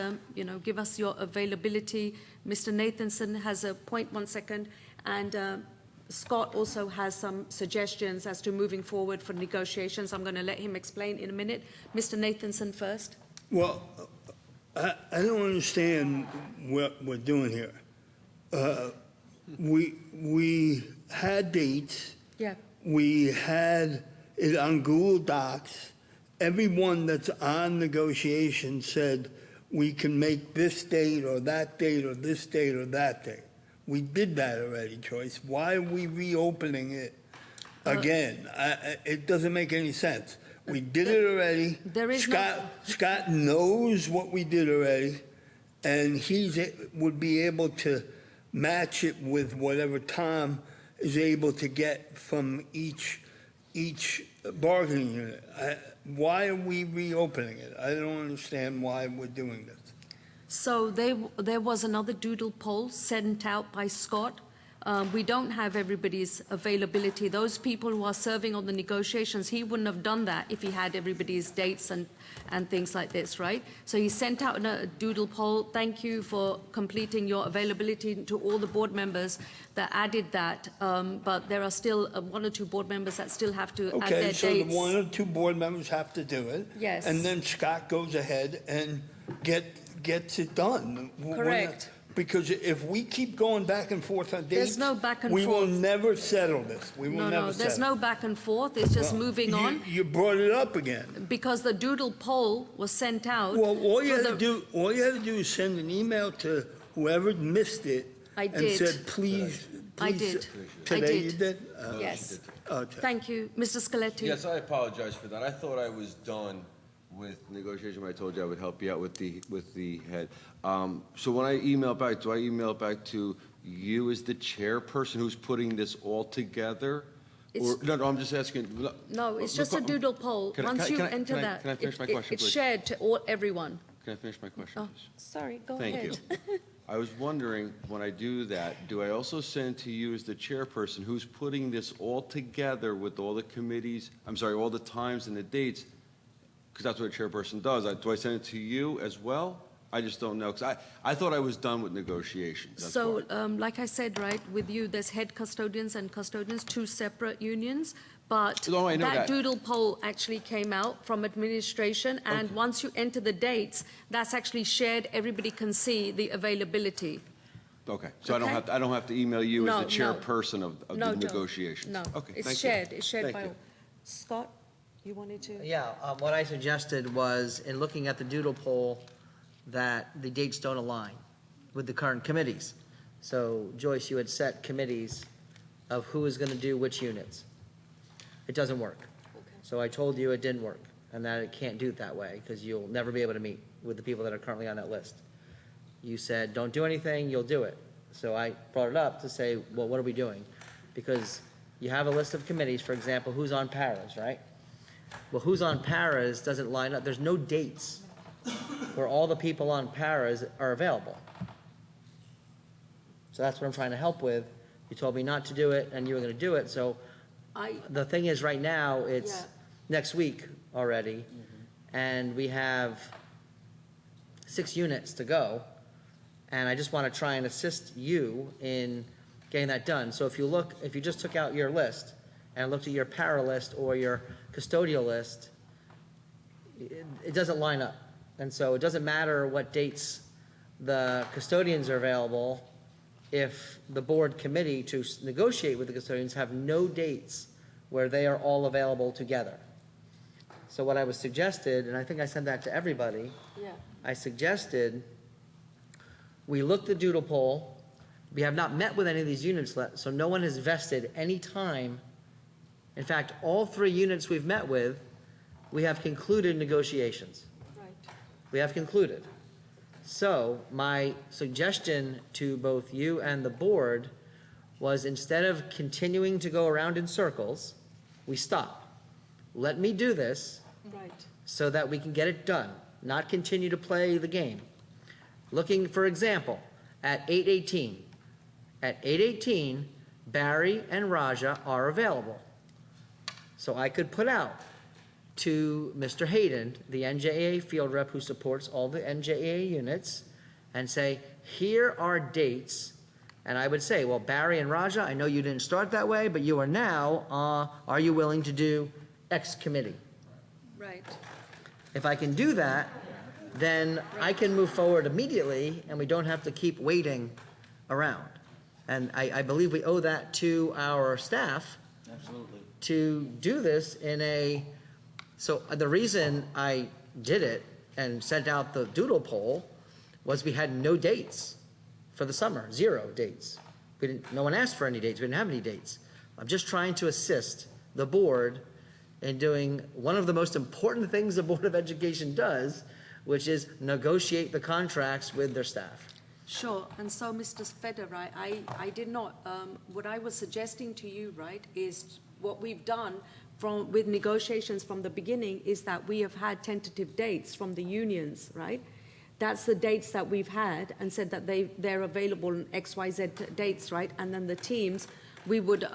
give us your availability. Mr. Nathanson has a point, 1 second, and Scott also has some suggestions as to moving forward for negotiations. I'm going to let him explain in a minute. Mr. Nathanson first. Well, I don't understand what we're doing here. We had dates. Yeah. We had it on Google Docs. Everyone that's on negotiation said, we can make this date or that date or this date or that date. We did that already, Joyce. Why are we reopening it again? It doesn't make any sense. We did it already. There is Scott knows what we did already, and would be able to match it with whatever Tom is able to get from each bargaining unit. Why are we reopening it? I don't understand why we're doing this. So there was another doodle poll sent out by Scott. We don't have everybody's availability. Those people who are serving on the negotiations, he wouldn't have done that if he had everybody's dates and things like this, right? So he sent out a doodle poll. Thank you for completing your availability to all the board members that added that. But there are still 1 or 2 board members that still have to add their dates. Okay, so the 1 or 2 board members have to do it. Yes. And then Scott goes ahead and gets it done. Correct. Because if we keep going back and forth on dates. There's no back and we will forth. never settle this. We will never settle. No, there's no back and forth. It's just moving on. You brought it up again. Because the doodle poll was sent out. Well, all you for had to do is send an email to whoever missed it. I And did. said, please. I did. Today I you did. did? Yes. Okay. Thank you. Mr. Scaletti? Yes, I apologize for that. I thought I was done with negotiation, but I told you I would help you out with the head. So when I email back, do I email back to you as the chairperson who's putting this all together? Or, no, I'm just asking. No, it's just a doodle poll. Can I- Once you can I- enter can I- that, can I finish my question, it's please? shared to everyone. Can I finish my question, Oh, please? sorry, go Thank ahead. you. I was wondering, when I do that, do I also send to you as the chairperson who's putting this all together with all the committees, all the times and the dates, Because that's what a chairperson does. Do I send it to you as well? I just don't know, because I thought I was done with negotiations. That's So, why. like I said, right, with you, there's head custodians and custodians, two separate unions. But No, I know that. doodle poll actually came out from administration, and once you enter the dates, that's actually shared. Everybody can see the availability. Okay, so Okay. I don't have to email you No, as the chairperson of No, the Joe. negotiations? No, Okay, it's thank you. shared. It's shared Thank by you. all. Scott, you wanted to? Yeah, what I suggested was, in looking at the doodle poll, that the dates don't align with the current committees. So Joyce, you had set committees of who is going to do which units. It doesn't work. So I told you it didn't work, and that it can't do it that way, because you'll never be able to meet with the people that are currently on that list. You said, don't do anything, you'll do it. So I brought it up to say, well, what are we doing? Because you have a list of committees, for example, who's on paras, right? Well, who's on paras doesn't line up. There's no dates where all the people on paras are available. So that's what I'm trying to help with. You told me not to do it, and you were going to do it, so the thing is, right now, it's Yeah. next week already, and we have 6 units to go, and I just want to try and assist you in getting that done. So if you just took out your list and looked at your para list or your custodial list, it doesn't line up. And so it doesn't matter what dates the custodians are available if the board committee to negotiate with the custodians have no dates where they are all available together. So what I was suggested, and I think I sent that to everybody, Yeah. I suggested we look the doodle poll. We have not met with any of these units, so no one has vested any time. In fact, all 3 units we've met with, we have concluded negotiations. Right. We have concluded. So my suggestion to both you and the board was, instead of continuing to go around in circles, we stop. Let me do this Right. so that we can get it done, not continue to play the game. Looking, for example, at 8:18. At 8:18, Barry and Raja are available. So I could put out to Mr. Hayden, the NJAA field rep who supports all the NJAA units, and say, here are dates. And I would say, well, Barry and Raja, I know you didn't start that way, but you are now, are you willing to do X committee? Right. If I can do that, then I can move forward immediately, and we don't have to keep waiting around. And I believe we owe that to our staff Absolutely. to do this in a, so the reason I did it and sent out the doodle poll was we had no dates for the summer, 0 dates. No one asked for any dates, we didn't have any dates. I'm just trying to assist the board in doing one of the most important things the Board of Education does, which is negotiate the contracts with their staff. Sure, and so, Mr. Feder, right, I did not, what I was suggesting to you, right, is what we've done with negotiations from the beginning is that we have had tentative dates from the unions, right? That's the dates that we've had, and said that they're available in XYZ dates, right? And then the teams, we would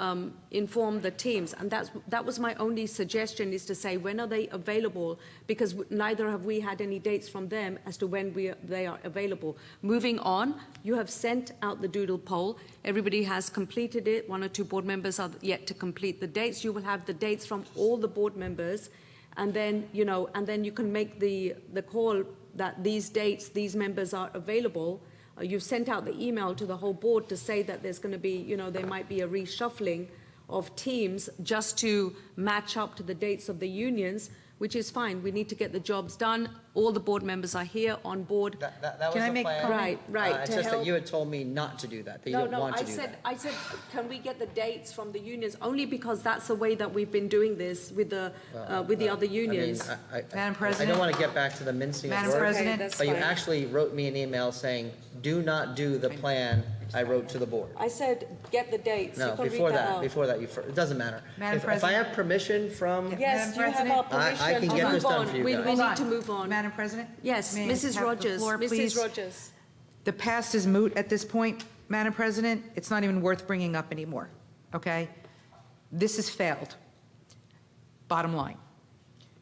inform the teams, and that was my only suggestion, is to say, when are they available? Because neither have we had any dates from them as to when they are available. Moving on, you have sent out the doodle poll. Everybody has completed it. 1 or 2 board members are yet to complete the dates. You will have the dates from all the board members, and then, and then you can make the call that these dates, these members are available. You've sent out the email to the whole board to say that there's going to be, there might be a reshuffling of teams just to match up to the dates of the unions, which is fine. We need to get the jobs done. All the board members are here on board. That was Can I the make plan. comment? Right, It's to just that help. you had told me not to do that you don't want to do that. I said, can we get the dates from the unions? Only because that's the way that we've been doing this with the other unions. Madam I President? don't want to get back to the mincing of Madam words. President? that's But you fine. actually wrote me an email saying, do not do the plan I wrote to the board. I said, get the dates. No, You can read before that that, out. it doesn't matter. Madam If I President? have permission from, Yes, Madam you have our President? permission. I can get Move this done on. for you We guys. need Hold to move on. Madam President? Yes, May I Mrs. have the Rogers. floor, Mrs. please? Rogers. The past is moot at this point, Madam President. It's not even worth bringing up anymore, okay? This has failed. Bottom line.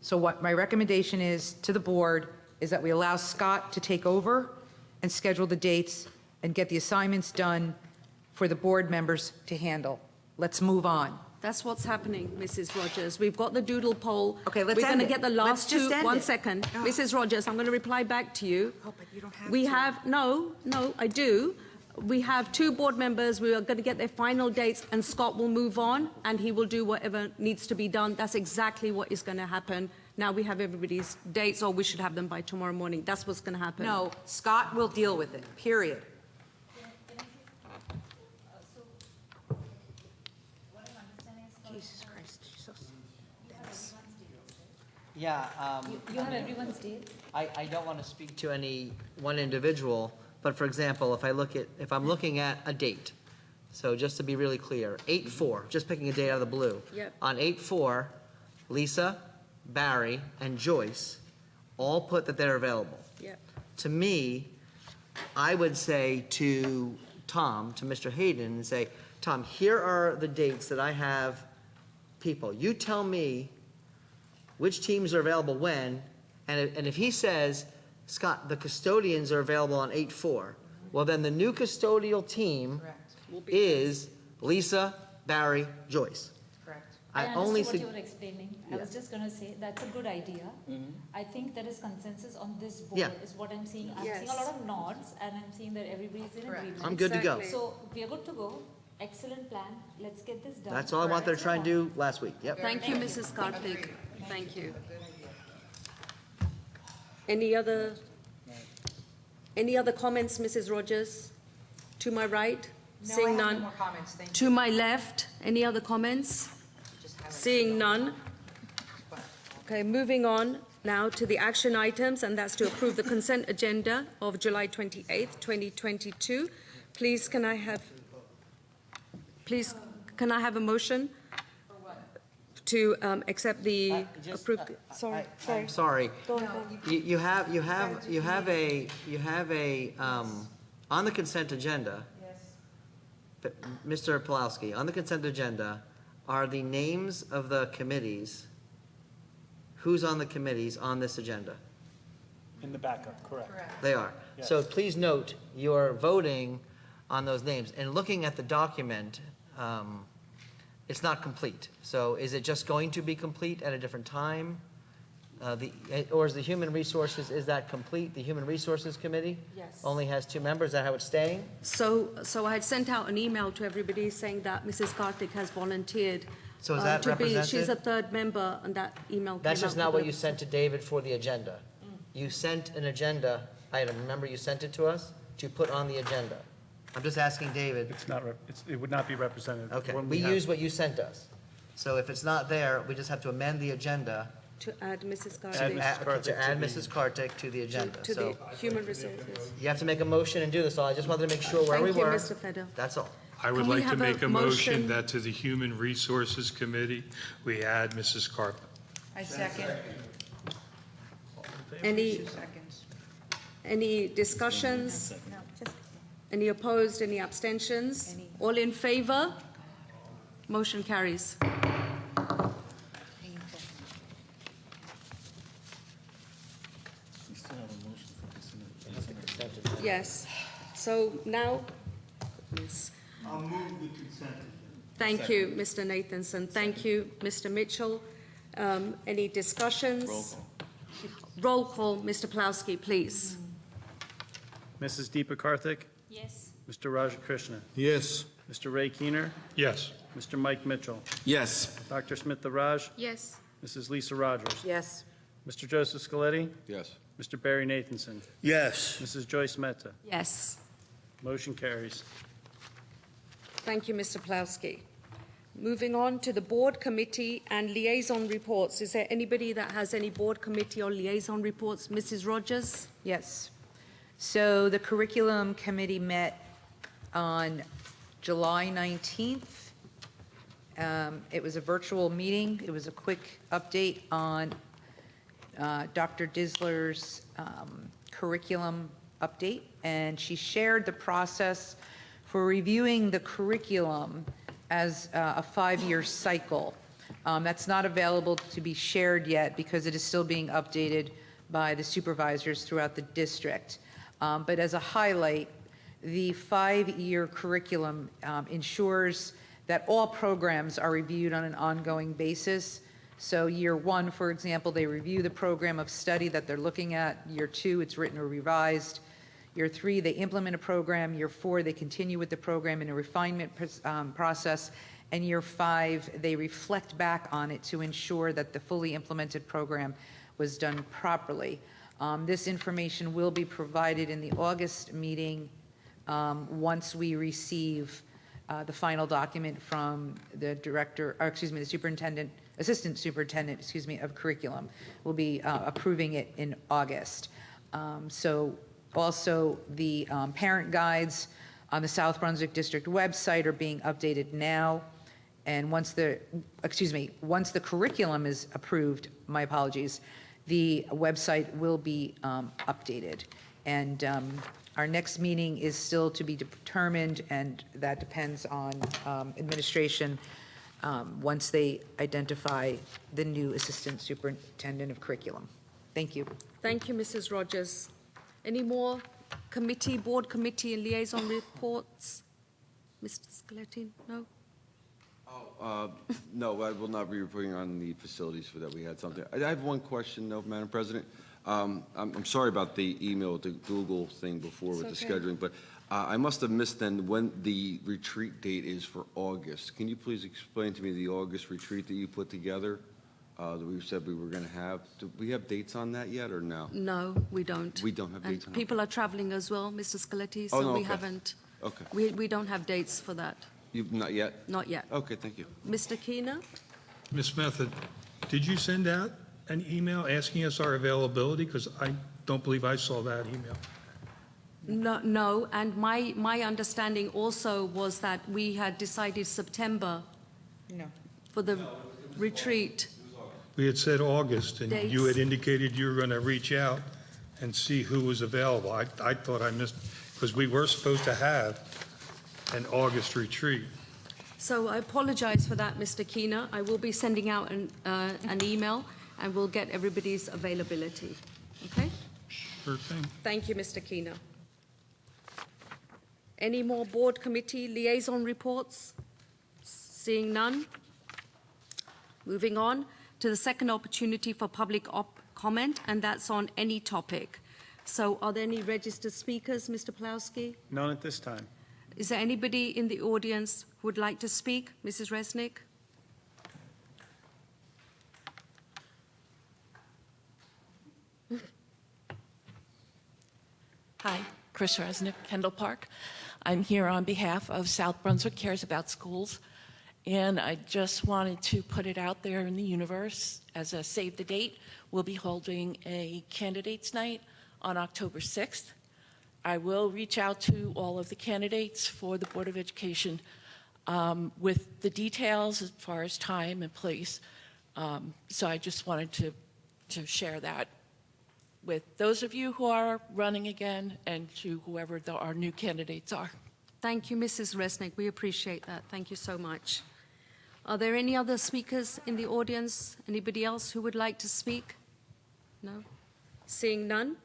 So what my recommendation is to the board is that we allow Scott to take over and schedule the dates and get the assignments done for the board members to handle. Let's move on. That's what's happening, Mrs. Rogers. We've got the doodle poll. Okay, let's We're going end to it. get the Let's last just two. end One it. second. Oh. Mrs. Rogers, I'm going to reply back to you. Oh, but you don't have We to. have, no, I do. We have two board members. We are going to get their final dates, and Scott will move on, and he will do whatever needs to be done. That's exactly what is going to happen. Now we have everybody's dates, or we should have them by tomorrow morning. That's what's going to happen. No, Scott will deal with it, period. Jesus Christ, you're so dense. Yeah, You have everyone's date? I don't want to speak to any one individual, but for example, if I'm looking at a date, so just to be really clear, 8/4, just picking a date out of the blue. Yep. On 8/4, Lisa, Barry, and Joyce all put that they're available. Yep. To me, I would say to Tom, to Mr. Hayden, and say, Tom, here are the dates that I have people. You tell me which teams are available when, and if he says, Scott, the custodians are available on 8/4, well, then the new custodial team is Lisa, Barry, Joyce. Correct. I only understood what sug- you were explaining. I was just going to say, that's a good idea. I think there is consensus on this board, Yeah. is what I'm seeing. I'm Yes. seeing a lot of nods, and I'm seeing that everybody's in agreement. I'm good to go. Exactly. So we are good to go. Excellent plan. Let's get this done. That's all I wanted to try and do last week. Yep. Thank you, Mrs. Karthik. Thank you. Any other comments, Mrs. Rogers? To my right? Seeing none. more comments, thank To my left, any other comments? Seeing none. Okay, moving on now to the action items, and that's to approve the consent agenda of July 28th, 2022. Please, can I have a motion? To accept the approved, sorry. I'm sorry. Go ahead. You have a, on the consent agenda. Yes. Mr. Pulowski, on the consent agenda are the names of the committees. Who's on the committees on this agenda? In the backup, correct. They are. So please note, you're voting on those names. And looking at the document, it's not complete. So is it just going to be complete at a different time? Or is the Human Resources, is that complete? The Human Resources Committee? Yes. Only has 2 members, is that how it's staying? So I had sent out an email to everybody saying that Mrs. Karthik has volunteered. So is that to be. She's represented? a third member, and that email came That's out just not with what the- you sent to David for the agenda. You sent an agenda item, remember you sent it to us to put on the agenda. I'm just asking David. It's not, it would not be represented. Okay, When we have- use what you sent us. So if it's not there, we just have to amend the agenda To add Mrs. to Karthik add Mrs. Kartik to the agenda. to So the human resources. you have to make a motion and do this all. I just wanted to make sure where we Thank you, were. Mr. Feder. That's all. I would Can we like to have a make a motion motion? that to the Human Resources Committee, we add Mrs. Carpenter. I second. Any discussions? Any opposed, any abstentions? All in favor? Motion carries. We still have a motion for consent. Yes. So now, I'll move the consent agenda. thank you, Mr. Nathanson. Thank you, Mr. Mitchell. Any discussions? Roll call. Roll call, Mr. Plowski, please. Mrs. Deepa Karthik, Yes. Mr. Rajakrishnan, Yes. Mr. Ray Keener, Yes. Mr. Mike Mitchell, Yes. Dr. Smith the Raj, Yes. Mrs. Lisa Rogers, Yes. Mr. Joseph Scaletti, Yes. Mr. Barry Nathanson, Yes. Mrs. Joyce Mehta. Yes. Motion carries. Thank you, Mr. Plowski. Moving on to the board committee and liaison reports. Is there anybody that has any board committee or liaison reports? Mrs. Rogers? Yes. So the curriculum committee met on July 19th. It was a virtual meeting. It was a quick update on Dr. Disler's curriculum update, and she shared the process for reviewing the curriculum as a 5-year cycle. That's not available to be shared yet because it is still being updated by the supervisors throughout the district. But as a highlight, the 5-year curriculum ensures that all programs are reviewed on an ongoing basis. So year 1, for example, they review the program of study that they're looking at. Year 2, it's written or revised. Year 3, they implement a program. Year 4, they continue with the program in a refinement process. And year 5, they reflect back on it to ensure that the fully implemented program was done properly. This information will be provided in the August meeting once we receive the final document from the the superintendent, assistant superintendent, of curriculum. We'll be approving it in August. So also the parent guides on the South Brunswick District website are being updated now. And once the curriculum is approved, my apologies, the website will be updated. And our next meeting is still to be determined, and that depends on administration once they identify the new assistant superintendent of curriculum. Thank you. Thank you, Mrs. Rogers. Any more board committee and liaison reports? Mr. Scaletti, no? No, I will not be reporting on the facilities for that. We had something. I have one question, though, Madam President. I'm sorry about the email with the Google thing before with the scheduling, but I must have missed then when the retreat date is for August. Can you please explain to me the August retreat that you put together that we said we were going to have? Do we have dates on that yet or no? No, we don't. We don't have dates on And people are traveling as well, Mr. Scaletti, so Oh, no, we okay. haven't. Okay. We don't have dates for that. Not yet? Not yet. Okay, thank you. Mr. Keener? Ms. Method, did you send out an email asking us our availability? Because I don't believe I saw that email. No, and my understanding also was that we had decided September No. for the retreat. We had said August, and you had Dates. indicated you were going to reach out and see who was available. I thought I missed, because we were supposed to have an August retreat. So I apologize for that, Mr. Keener. I will be sending out an email, and we'll get everybody's availability. Okay? Sure thing. Thank you, Mr. Keener. Any more board committee liaison reports? Seeing none. Moving on to the second opportunity for public comment, and that's on any topic. So are there any registered speakers, Mr. Plowski? None at this time. Is there anybody in the audience who would like to speak? Mrs. Resnick? Hi, Chris Resnick, Kendall Park. I'm here on behalf of South Brunswick Cares About Schools, and I just wanted to put it out there in the universe as a save the date. We'll be holding a candidates night on October 6th. I will reach out to all of the candidates for the Board of Education with the details as far as time and place. So I just wanted to share that with those of you who are running again and to whoever our new candidates are. Thank you, Mrs. Resnick. We appreciate that. Thank you so much. Are there any other speakers in the audience? Anybody else who would like to speak? No? Seeing none?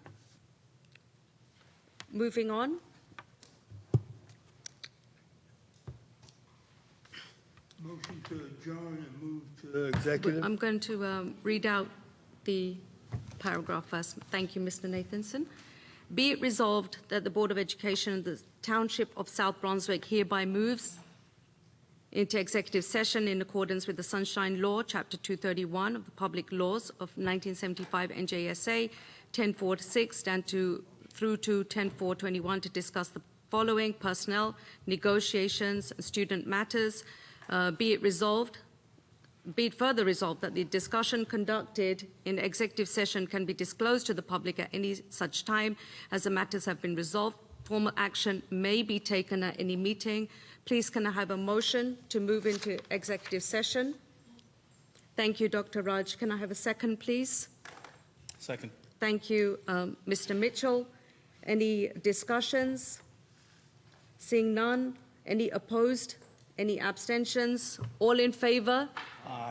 Moving on. Motion to adjourn and move to executive. I'm going to read out the paragraph first. Thank you, Mr. Nathanson. Be it resolved that the Board of Education of the Township of South Brunswick hereby moves into executive session in accordance with the Sunshine Law, Chapter 231 of the Public Laws of 1975 NJSA 1046 through to 10421 to discuss the following: personnel, negotiations, and student matters. Be it further resolved that the discussion conducted in executive session can be disclosed to the public at any such time as the matters have been resolved. Formal action may be taken at any meeting. Please, can I have a motion to move into executive session? Thank you, Dr. Raj. Can I have a second, please? Second. Thank you, Mr. Mitchell. Any discussions? Seeing none. Any opposed Any abstentions? All in favor?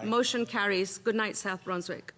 Motion carries. Good night, South Brunswick.